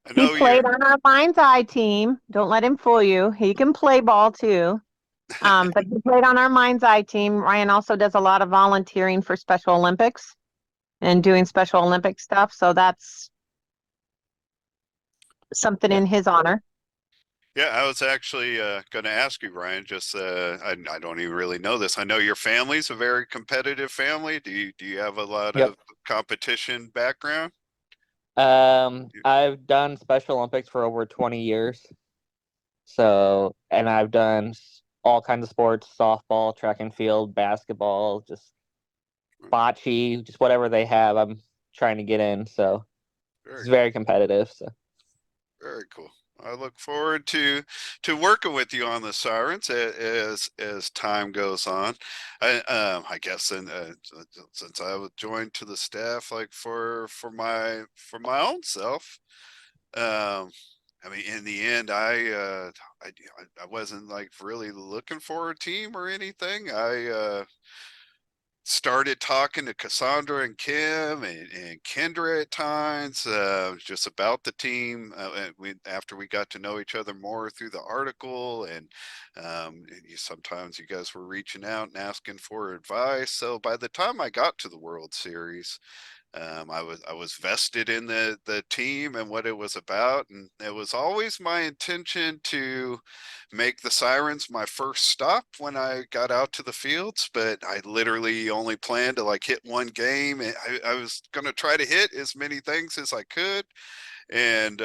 [SPEAKER 1] I
[SPEAKER 3] he
[SPEAKER 1] know you're
[SPEAKER 3] played on our mind's eye team. Don't let him fool you. He can play ball too. But he played on our mind's eye team. Ryan also does a lot of volunteering for Special Olympics and doing Special Olympic stuff. So that's something
[SPEAKER 10] yeah.
[SPEAKER 3] in his honor.
[SPEAKER 1] Yeah, I was actually going to ask you, Ryan. Just I don't even really know this. I know your family's a very competitive family. Do you have a lot
[SPEAKER 10] Yep.
[SPEAKER 1] of competition background?
[SPEAKER 10] I've done Special Olympics for over 20 years. So, and I've done all kinds of sports, softball, track and field, basketball, just bocce, just whatever they have, I'm trying to get in. So it's
[SPEAKER 1] Very
[SPEAKER 10] very competitive. So
[SPEAKER 1] Very cool. I look forward to working with you on the Sirens as time goes on. I guess since I was joined to the staff like for my own self, I mean in the end I wasn't like really looking for a team or anything. I started talking to Cassandra and Kim and Kendra at times, just about the team. After we got to know each other more through the article, and sometimes you guys were reaching out and asking for advice. So by the time I got to the World Series, I was vested in the team and what it was about, and it was always my intention to make the Sirens my first stop when I got out to the fields. But I literally only planned to like hit one game, and I was gonna try to hit as many things as I could, and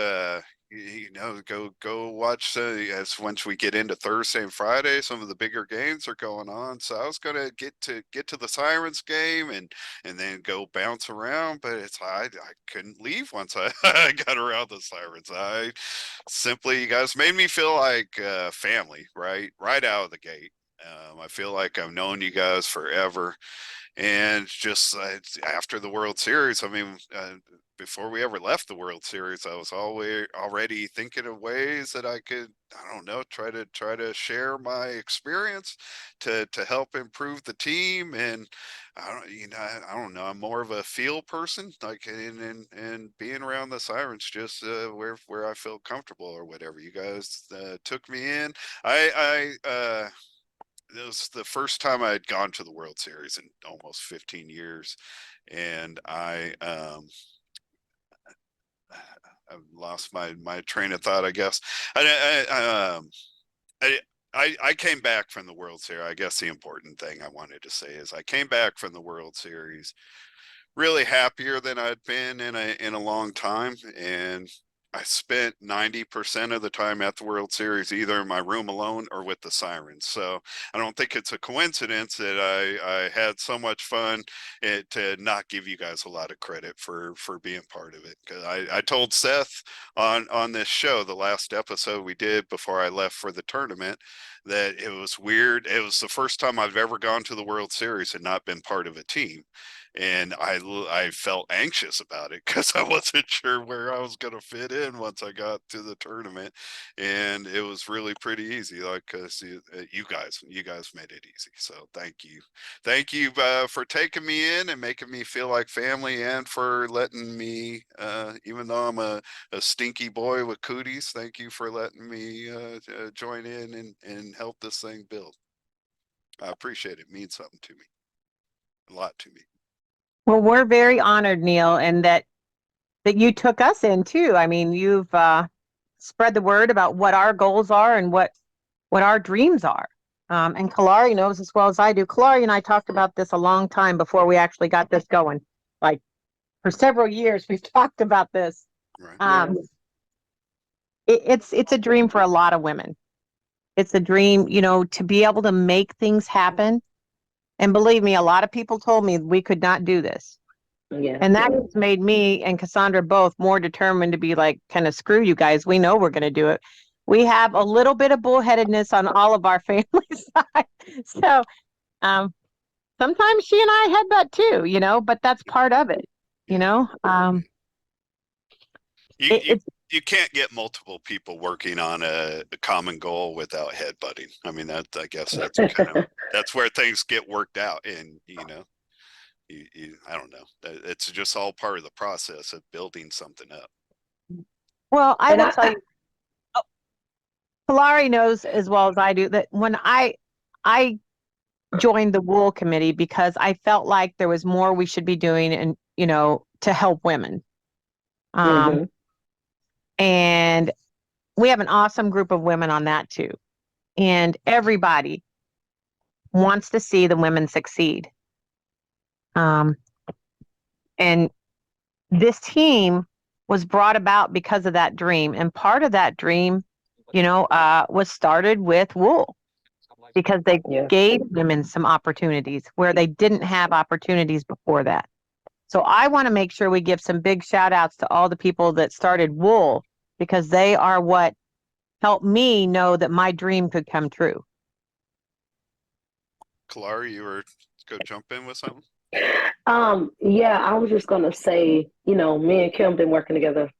[SPEAKER 1] go watch as once we get into Thursday and Friday, some of the bigger games are going on. So I was gonna get to the Sirens game and then go bounce around, but I couldn't leave once I, I got around the Sirens. I simply, you guys made me feel like family, right out of the gate. I feel like I've known you guys forever, and just after the World Series, I mean, before we ever left the World Series, I was always already thinking of ways that I could, I don't know, try to share my experience to help improve the team. And I don't know, I'm more of a feel person, like in being around the Sirens, just where I feel comfortable or whatever. You guys took me in. I it was the first time I had gone to the World Series in almost 15 years, and I lost my train of thought, I guess. I, I came back from the World Series. I guess the important thing I wanted to say is I came back from the World Series really happier than I'd been in a long time, and I spent 90% of the time at the World Series either in my room alone or with the Sirens. So I don't think it's a coincidence that I had so much fun to not give you guys a lot of credit for being part of it. Because I told Seth on this show, the last episode we did before I left for the tournament, that it was weird. It was the first time I've ever gone to the World Series and not been part of a team. And I felt anxious about it because I wasn't sure where I was going to fit in once I got to the tournament, and it was really pretty easy. Like, cause you guys made it easy. So thank you for taking me in and making me feel like family, and for letting me, even though I'm a stinky boy with cooties, thank you for letting me join in and help this thing build. I appreciate it. It means something to me, a lot to me.
[SPEAKER 3] Well, we're very honored, Neil, and that you took us in too. I mean, you've spread the word about what our goals are and what our dreams are. And Kalari knows as well as I do. Kalari and I talked about this a long time before we actually got this going. Like, for several years, we've talked about this.
[SPEAKER 1] Right.
[SPEAKER 3] It's a dream for a lot of women. It's a dream, to be able to make things happen. And believe me, a lot of people told me we could not do this.
[SPEAKER 7] Yeah.
[SPEAKER 3] And that has made me and Cassandra both more determined to be like, kind of, screw you guys. We know we're going to do it. We have a little bit of bullheadedness on all of our family side. So sometimes she and I headbutt too, but that's part of it,
[SPEAKER 1] You can't get multiple people working on a common goal without headbutting. I mean, I guess that's that's where things get worked out. And, I don't know. It's just all part of the process of building something up.
[SPEAKER 3] Well, I will tell you, Kalari knows as well as I do that when I joined the wool committee because I felt like there was more we should be doing and, to help women. And we have an awesome group of women on that too. And everybody wants to see the women succeed. And this team was brought about because of that dream. And part of that dream, was started with wool because they gave women some opportunities where they didn't have opportunities before that. So I want to make sure we give some big shout outs to all the people that started wool, because they are what helped me know that my dream could come true.
[SPEAKER 1] Kalari, you were go jump in with something?
[SPEAKER 7] Yeah, I was just gonna say, me and Kim been working together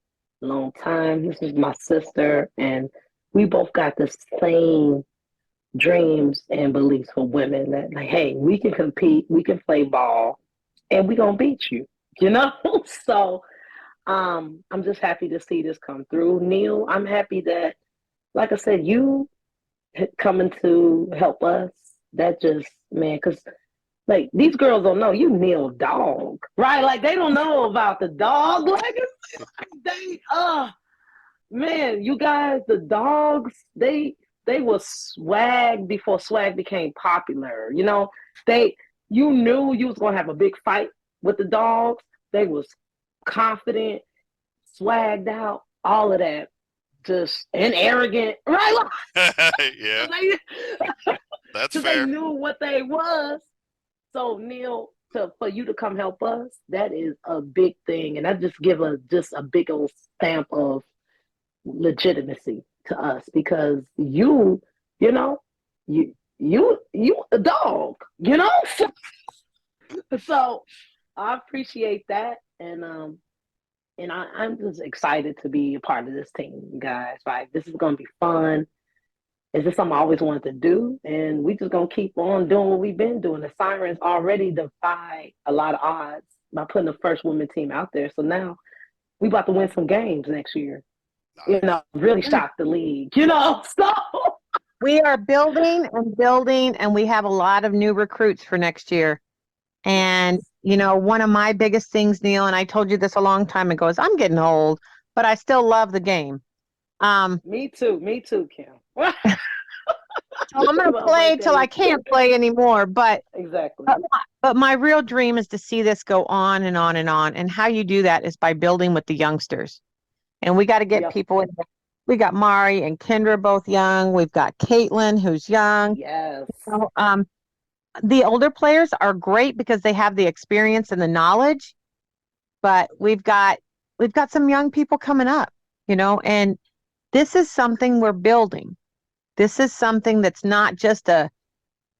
[SPEAKER 7] a long time. This is my sister, and we both got the same dreams and beliefs for women that, like, hey, we can compete, we can play ball, and we gonna beat you, So I'm just happy to see this come through. Neil, I'm happy that, like I said, you coming to help us. That just, man, because like, these girls don't know you Neil dog, right? Like, they don't know about the dog. Like, they, man, you guys, the dogs, they was swag before swag became popular. You knew you was gonna have a big fight with the dogs. They was confident, swagged out, all of that, just, and arrogant, right?
[SPEAKER 1] Yeah, that's fair.
[SPEAKER 7] They knew what they was. So, Neil, for you to come help us, that is a big thing, and that just give just a big old stamp of legitimacy to us, because you a dog, So I appreciate that, and I'm just excited to be a part of this team, you guys. Like, this is gonna be fun. It's just something I always wanted to do, and we just gonna keep on doing what we've been doing. The Sirens already defy a lot of odds by putting the first women team out there. So now we about to win some games next year.
[SPEAKER 1] Nice.
[SPEAKER 7] Really shock the league. So
[SPEAKER 3] we are building and building, and we have a lot of new recruits for next year. And one of my biggest things, Neil, and I told you this a long time ago, is I'm getting old, but I still love the game.
[SPEAKER 7] Me too, Kim.
[SPEAKER 3] So I'm going to play till I can't play anymore, but
[SPEAKER 7] exactly.
[SPEAKER 3] But my real dream is to see this go on and on and on. And how you do that is by building with the youngsters. and we got to get
[SPEAKER 7] Yep.
[SPEAKER 3] people in there. We got Mari and Kendra both young. We've got Caitlin who's young.
[SPEAKER 7] Yes.
[SPEAKER 3] So, the older players are great because they have the experience and the knowledge, but we've got some young people coming up, and this is something we're building. This is something that's not just a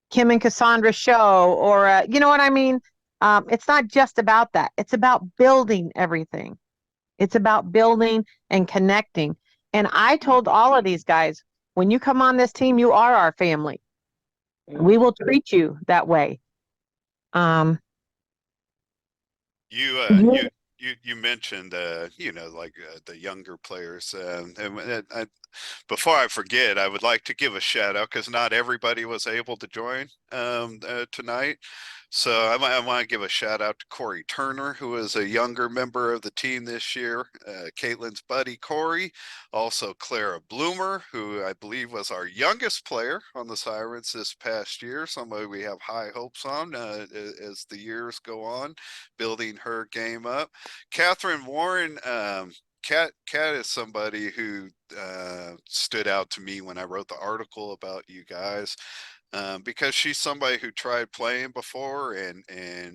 [SPEAKER 3] Kim and Cassandra show or you know what I mean? It's not just about that. It's about building everything. It's about building and connecting. And I told all of these guys, when you come on this team, you are our family. We will treat you that way.
[SPEAKER 1] You
[SPEAKER 3] Yeah.
[SPEAKER 1] you mentioned like the younger players, before I forget, I would like to give a shout out because not everybody was able to join tonight. So I want to give a shout out to Corey Turner, who is a younger member of the team this year, Caitlin's buddy Corey, also Clara Bloomer, who I believe was our youngest player on the Sirens this past year, somebody we have high hopes on as the years go on, building her game up. Catherine Warren, Kat is somebody who stood out to me when I wrote the article about you guys, because she's somebody who tried playing before and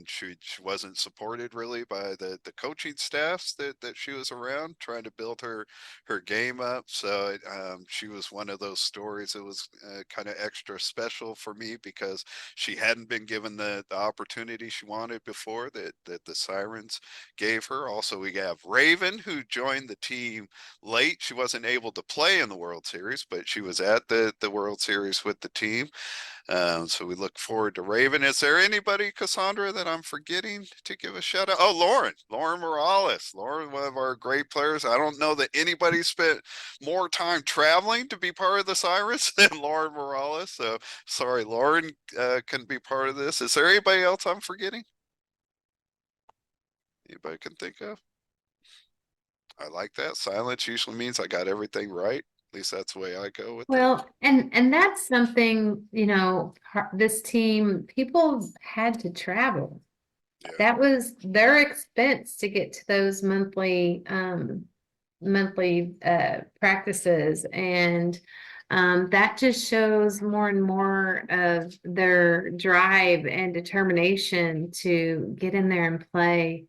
[SPEAKER 1] she wasn't supported really by the coaching staffs that she was around trying to build her game up. So she was one of those stories that was kind of extra special for me because she hadn't been given the opportunity she wanted before that the Sirens gave her. Also, we have Raven, who joined the team late. She wasn't able to play in the World Series, but she was at the World Series with the team. So we look forward to Raven. Is there anybody, Cassandra, that I'm forgetting to give a shout out? Oh, Lauren Morales. Lauren, one of our great players. I don't know that anybody spent more time traveling to be part of the Sirens than Lauren Morales. So sorry, Lauren couldn't be part of this. Is there anybody else I'm forgetting? Anybody can think of? I like that. Silence usually means I got everything right. At least that's the way I go with it.
[SPEAKER 2] Well, and that's something, this team, people had to travel.
[SPEAKER 1] Yeah.
[SPEAKER 2] That was their expense to get to those monthly practices, and that just shows more and more of their drive and determination to get in there and play.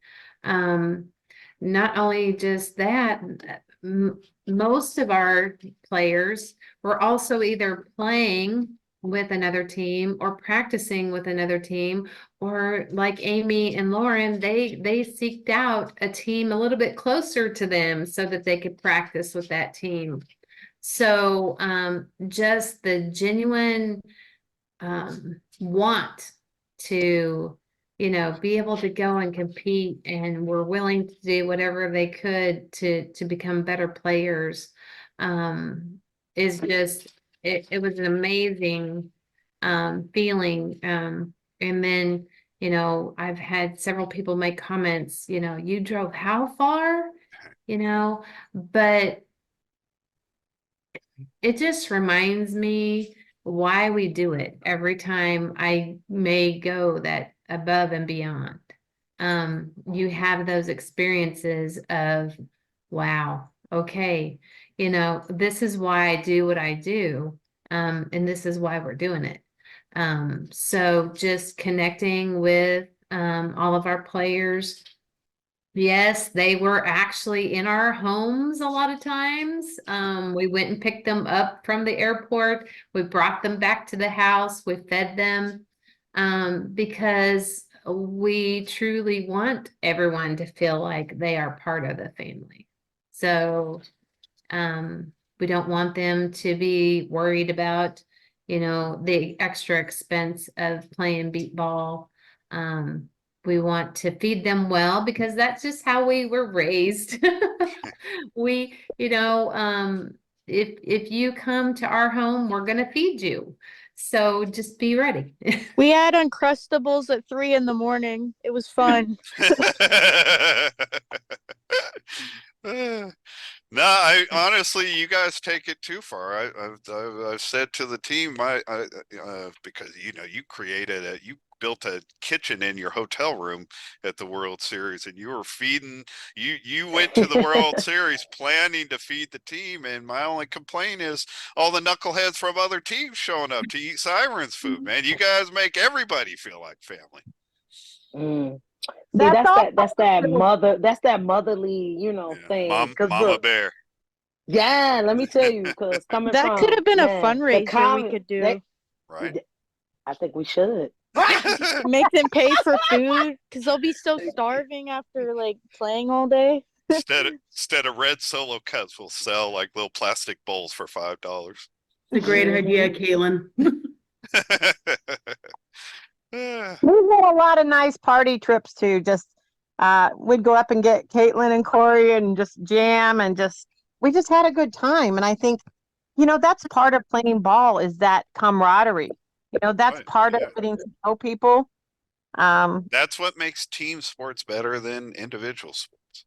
[SPEAKER 2] Not only just that, most of our players were also either playing with another team or practicing with another team, or like Amy and Lauren, they seeked out a team a little bit closer to them so that they could practice with that team. So just the genuine want to be able to go and compete, and were willing to do whatever they could to become better players, is just it was an amazing feeling. And then I've had several people make comments, you drove how far, but it just reminds me why we do it every time I may go that above and beyond. You have those experiences of, wow, okay, this is why I do what I do. And this is why we're doing it. So just connecting with all of our players. Yes, they were actually in our homes a lot of times. We went and picked them up from the airport. We brought them back to the house. We fed them, because we truly want everyone to feel like they are part of the family. So we don't want them to be worried about, the extra expense of playing beat ball. We want to feed them well because that's just how we were raised. We, if you come to our home, we're gonna feed you. So just be ready.
[SPEAKER 5] We had Uncrustables at 3 a.m. It was fun.
[SPEAKER 1] No, I honestly, you guys take it too far. I've said to the team, because you you built a kitchen in your hotel room at the World Series, and you were feeding. You went to the World Series planning to feed the team, and my only complaint is all the knuckleheads from other teams showing up to eat Sirens food. Man, you guys make everybody feel like family.
[SPEAKER 7] Mm. See,
[SPEAKER 3] That's all.
[SPEAKER 7] that's that motherly,
[SPEAKER 1] Yeah,
[SPEAKER 7] thing. Cause
[SPEAKER 1] Mama
[SPEAKER 7] look,
[SPEAKER 1] Bear.
[SPEAKER 7] yeah, let me tell you, cause coming
[SPEAKER 9] That could
[SPEAKER 7] from
[SPEAKER 9] have been a
[SPEAKER 7] man, the
[SPEAKER 9] fundraiser we
[SPEAKER 7] comment
[SPEAKER 9] could do.
[SPEAKER 1] Right.
[SPEAKER 7] I think we should.
[SPEAKER 9] Make them pay for food because they'll be so starving after like playing all day.
[SPEAKER 1] Instead of red Solo cups, we'll sell like little plastic bowls for $5.
[SPEAKER 6] It's a great idea, Caitlin.
[SPEAKER 3] We've had a lot of nice party trips too. Just we'd go up and get Caitlin and Corey and just jam and we just had a good time. And I think, that's part of playing ball is that camaraderie. That's
[SPEAKER 1] Right,
[SPEAKER 3] part of
[SPEAKER 1] yeah.
[SPEAKER 3] getting to know people.
[SPEAKER 1] That's what makes team sports better than individual sports.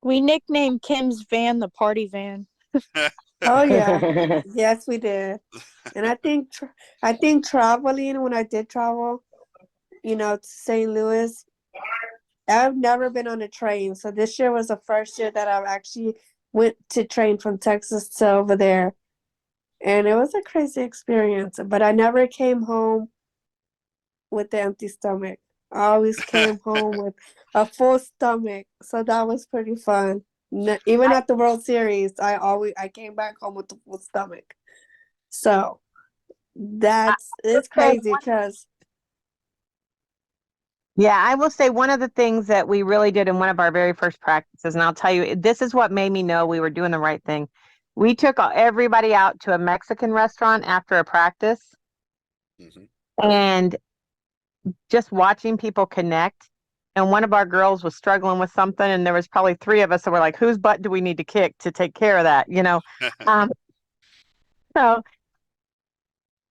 [SPEAKER 9] We nicknamed Kim's van the party van.
[SPEAKER 8] Oh yeah, yes we did. And I think traveling when I did travel, to St. Louis, I've never been on a train. So this year was the first year that I've actually went to train from Texas to over there. And it was a crazy experience. But I never came home with the empty stomach. I always came home with a full stomach. So that was pretty fun. Even at the World Series, I came back home with a full stomach. So it's crazy because
[SPEAKER 3] Yeah, I will say one of the things that we really did in one of our very first practices, and I'll tell you, this is what made me know we were doing the right thing. We took everybody out to a Mexican restaurant after a practice
[SPEAKER 1] Mhm.
[SPEAKER 3] and just watching people connect. And one of our girls was struggling with something, and there was probably three of us that were like, whose butt do we need to kick to take care of that? Um, so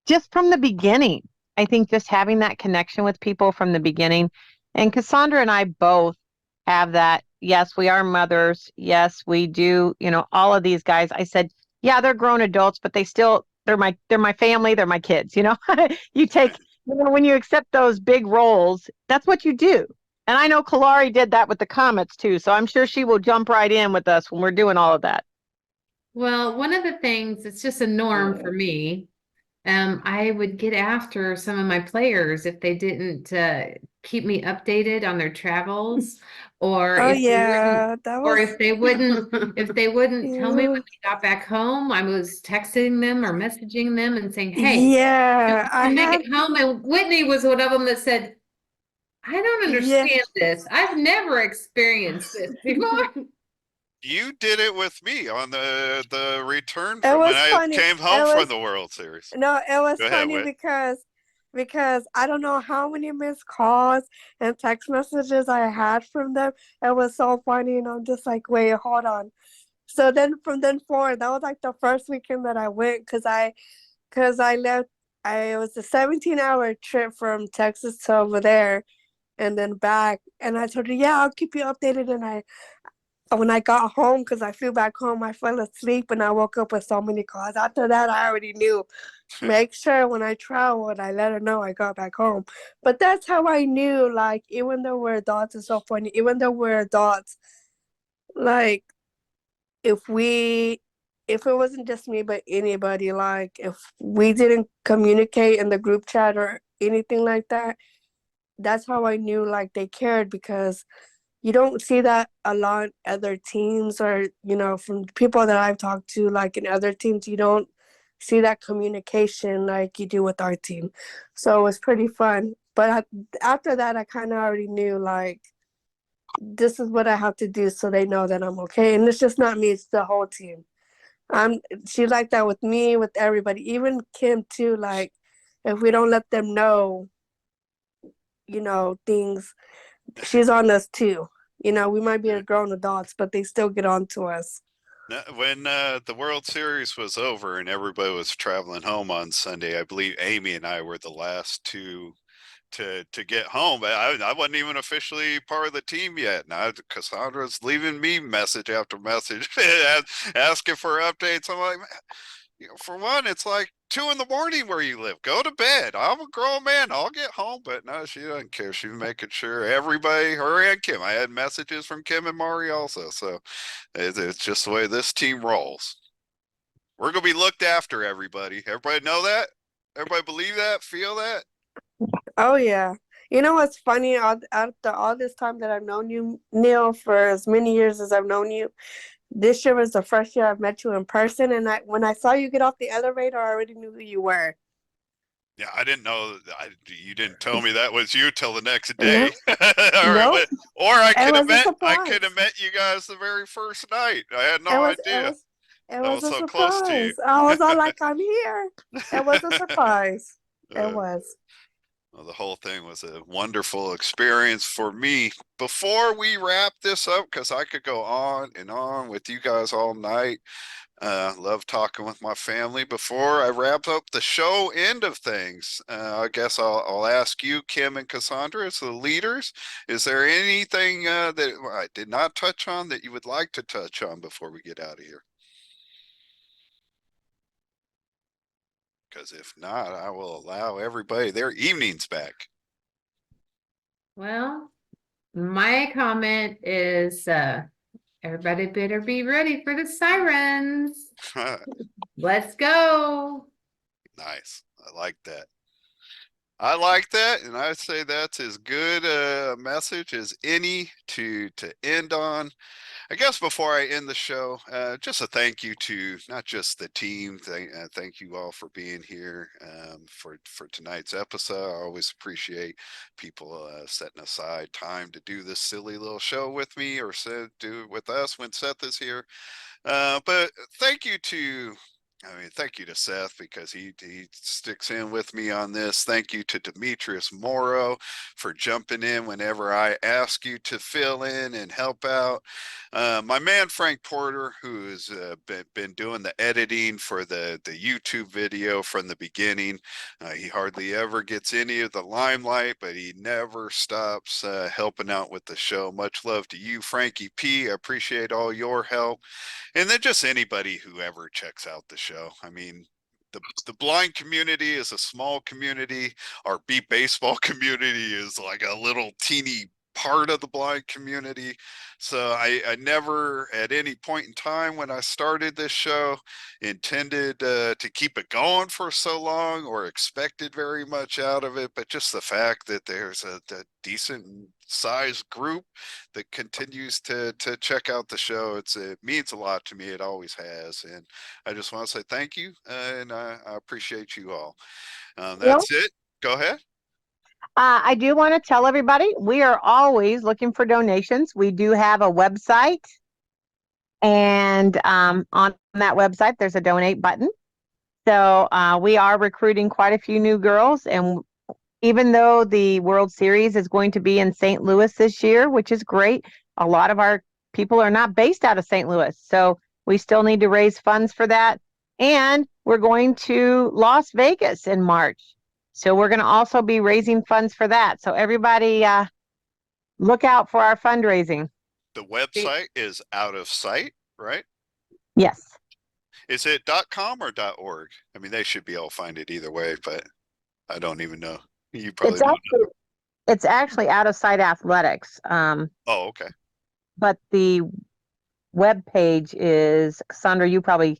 [SPEAKER 3] just from the beginning, I think just having that connection with people from the beginning. And Cassandra and I both have that. Yes, we are mothers. Yes, we do, all of these guys. I said, yeah, they're grown adults, but they're my family, they're my kids, You take, when you accept those big roles, that's what you do. And I know Kalari did that with the Comets too, so I'm sure she will jump right in with us when we're doing all of that.
[SPEAKER 2] Well, one of the things, it's just a norm for me. I would get after some of my players if they didn't keep me updated on their travels, or
[SPEAKER 8] oh
[SPEAKER 2] if they wouldn't,
[SPEAKER 8] yeah, that
[SPEAKER 2] or
[SPEAKER 8] was
[SPEAKER 2] if they wouldn't tell me when
[SPEAKER 8] yeah.
[SPEAKER 2] they got back home, I was texting them or messaging them and saying, "Hey,
[SPEAKER 8] Yeah, I
[SPEAKER 2] can make
[SPEAKER 8] had
[SPEAKER 2] it home." And Whitney was one of them that said, "I don't
[SPEAKER 8] yeah.
[SPEAKER 2] understand this. I've never experienced this before."
[SPEAKER 1] You did it with me on the return
[SPEAKER 8] It
[SPEAKER 1] from when
[SPEAKER 8] was
[SPEAKER 1] I
[SPEAKER 8] funny.
[SPEAKER 1] came home from the World Series.
[SPEAKER 8] No, it was
[SPEAKER 1] Go ahead,
[SPEAKER 8] funny
[SPEAKER 1] Whit.
[SPEAKER 8] because I don't know how many missed calls and text messages I had from them. It was so funny, and I'm just like, wait, hold on. So then from then forward, that was like the first weekend that I went because I left. It was a 17-hour trip from Texas to over there, and then back. And I told her, yeah, I'll keep you updated. And when I got home, because I flew back home, I fell asleep and I woke up with so many calls. After that, I already knew. Make sure when I traveled, I let her know I got back home. But that's how I knew, like, even though we're adults, it's so funny. Even though we're adults, like, if it wasn't just me, but anybody, like, if we didn't communicate in the group chat or anything like that, that's how I knew, like, they cared because you don't see that a lot in other teams or from people that I've talked to, like in other teams, you don't see that communication like you do with our team. So it was pretty fun, but after that I kind of already knew, like, this is what I have to do so they know that I'm okay. And it's just not me, it's the whole team. She's like that with me, with everybody, even Kim too. Like, if we don't let them know things, she's on us too. We might be
[SPEAKER 1] Yeah.
[SPEAKER 8] a grown adults, but they still get on to us.
[SPEAKER 1] When the World Series was over and everybody was traveling home on Sunday, I believe Amy and I were the last two to get home. But I wasn't even officially part of the team yet. Now Cassandra's leaving me message after message asking for updates. I'm like, for one, it's like 2 in the morning where you live. Go to bed. I'm a grown man. I'll get home. But no, she doesn't care. She's making sure everybody, her and Kim. I had messages from Kim and Mari also. So it's just the way this team rolls. We're gonna be looked after, everybody. Everybody know that? Everybody believe that? Feel that?
[SPEAKER 8] Oh yeah. You know what's funny? After all this time that I've known you, Neil, for as many years as I've known you, this year was the first year I've met you in person, and when I saw you get off the elevator, I already knew who you were.
[SPEAKER 1] Yeah, I didn't know. You didn't tell me that was you till the next
[SPEAKER 8] No,
[SPEAKER 1] day. All right,
[SPEAKER 8] nope.
[SPEAKER 1] or I
[SPEAKER 8] It
[SPEAKER 1] could have
[SPEAKER 8] was a
[SPEAKER 1] met. I
[SPEAKER 8] surprise.
[SPEAKER 1] could have met you guys the very first night. I had no
[SPEAKER 8] It was it
[SPEAKER 1] idea.
[SPEAKER 8] was it
[SPEAKER 1] I
[SPEAKER 8] was
[SPEAKER 1] was
[SPEAKER 8] a
[SPEAKER 1] so close to you.
[SPEAKER 8] surprise. I was all like, I'm here. It was a surprise. It was.
[SPEAKER 1] Well, the whole thing was a wonderful experience for me. Before we wrap this up, because I could go on and on with you guys all night. Love talking with my family. Before I wrap up the show end of things, I guess I'll ask you, Kim and Cassandra, as the leaders, is there anything that I did not touch on that you would like to touch on before we get out of here? Because if not, I will allow everybody their evenings back.
[SPEAKER 2] Well, my comment is everybody better be ready for the sirens. Let's go.
[SPEAKER 1] Nice. I like that. I like that, and I'd say that's as good a message as any to end on. I guess before I end the show, just a thank you to not just the team. Thank you all for being here for tonight's episode. I always appreciate people setting aside time to do this silly little show with me or do it with us when Seth is here. But thank you to, thank you to Seth because he sticks in with me on this. Thank you to Demetrius Moro for jumping in whenever I ask you to fill in and help out. My man Frank Porter, who has been doing the editing for the YouTube video from the beginning. He hardly ever gets any of the limelight, but he never stops helping out with the show. Much love to you, Frankie P. I appreciate all your help. And then just anybody who ever checks out the show. I mean, the blind community is a small community. Our beat baseball community is like a little teeny part of the blind community. So I never at any point in time when I started this show intended to keep it going for so long or expected very much out of it. But just the fact that there's a decent sized group that continues to check out the show, it means a lot to me. It always has. And I just want to say thank you. And I appreciate you all. That's it. Go ahead.
[SPEAKER 3] I do want to tell everybody we are always looking for donations. We do have a website, and on that website, there's a donate button. So we are recruiting quite a few new girls. And even though the World Series is going to be in St. Louis this year, which is great, a lot of our people are not based out of St. Louis. So we still need to raise funds for that. And we're going to Las Vegas in March. So we're going to also be raising funds for that. So everybody look out for our fundraising.
[SPEAKER 1] The website is Out of Sight, right?
[SPEAKER 3] Yes.
[SPEAKER 1] Is it .com or .org? I mean, they should be able to find it either way, but I don't even know. You probably
[SPEAKER 3] It's actually Out of Sight Athletics.
[SPEAKER 1] Oh, okay.
[SPEAKER 3] But the web page is, Cassandra, you probably.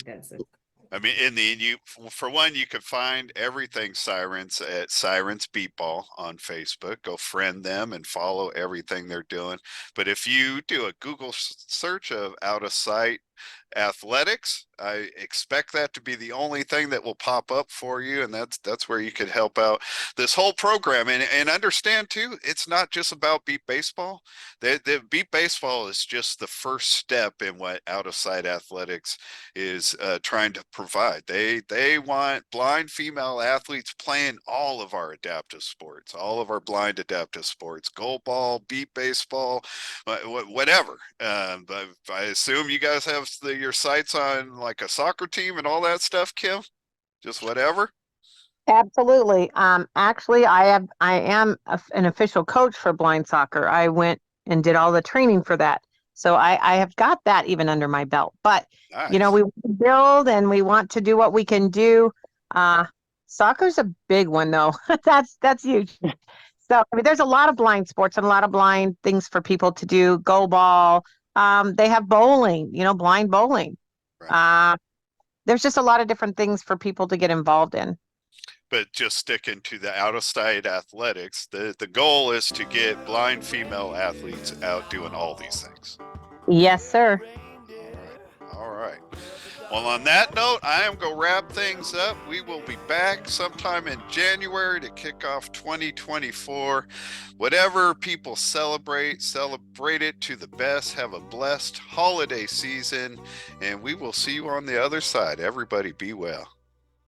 [SPEAKER 2] That's it.
[SPEAKER 1] I mean, for one, you can find everything Sirens at Sirens Beepball on Facebook. Go friend them and follow everything they're doing. But if you do a Google search of Out of Sight Athletics, I expect that to be the only thing that will pop up for you, and that's where you could help out this whole program. And understand too, it's not just about beat baseball. The beat baseball is just the first step in what Out of Sight Athletics is trying to provide. They want blind female athletes playing all of our adaptive sports, all of our blind adaptive sports, goal ball, beat baseball, whatever. But I assume you guys have your sights on like a soccer team and all that stuff, Kim? Just whatever?
[SPEAKER 3] Absolutely. Actually, I am an official coach for blind soccer. I went and did all the training for that. So I have got that even under my belt. But, you know,
[SPEAKER 1] Nice.
[SPEAKER 3] we build and we want to do what we can do. Soccer's a big one though. That's huge. So I mean, there's a lot of blind sports and a lot of blind things for people to do. Go ball. They have bowling, you know, blind bowling.
[SPEAKER 1] Right.
[SPEAKER 3] There's just a lot of different things for people to get involved in.
[SPEAKER 1] But just sticking to the out of state athletics, the goal is to get blind female athletes out doing all these things.
[SPEAKER 3] Yes, sir.
[SPEAKER 1] All right. Well, on that note, I am going to wrap things up. We will be back sometime in January to kick off 2024. Whatever people celebrate it to the best. Have a blessed holiday season, and we will see you on the other side. Everybody be well.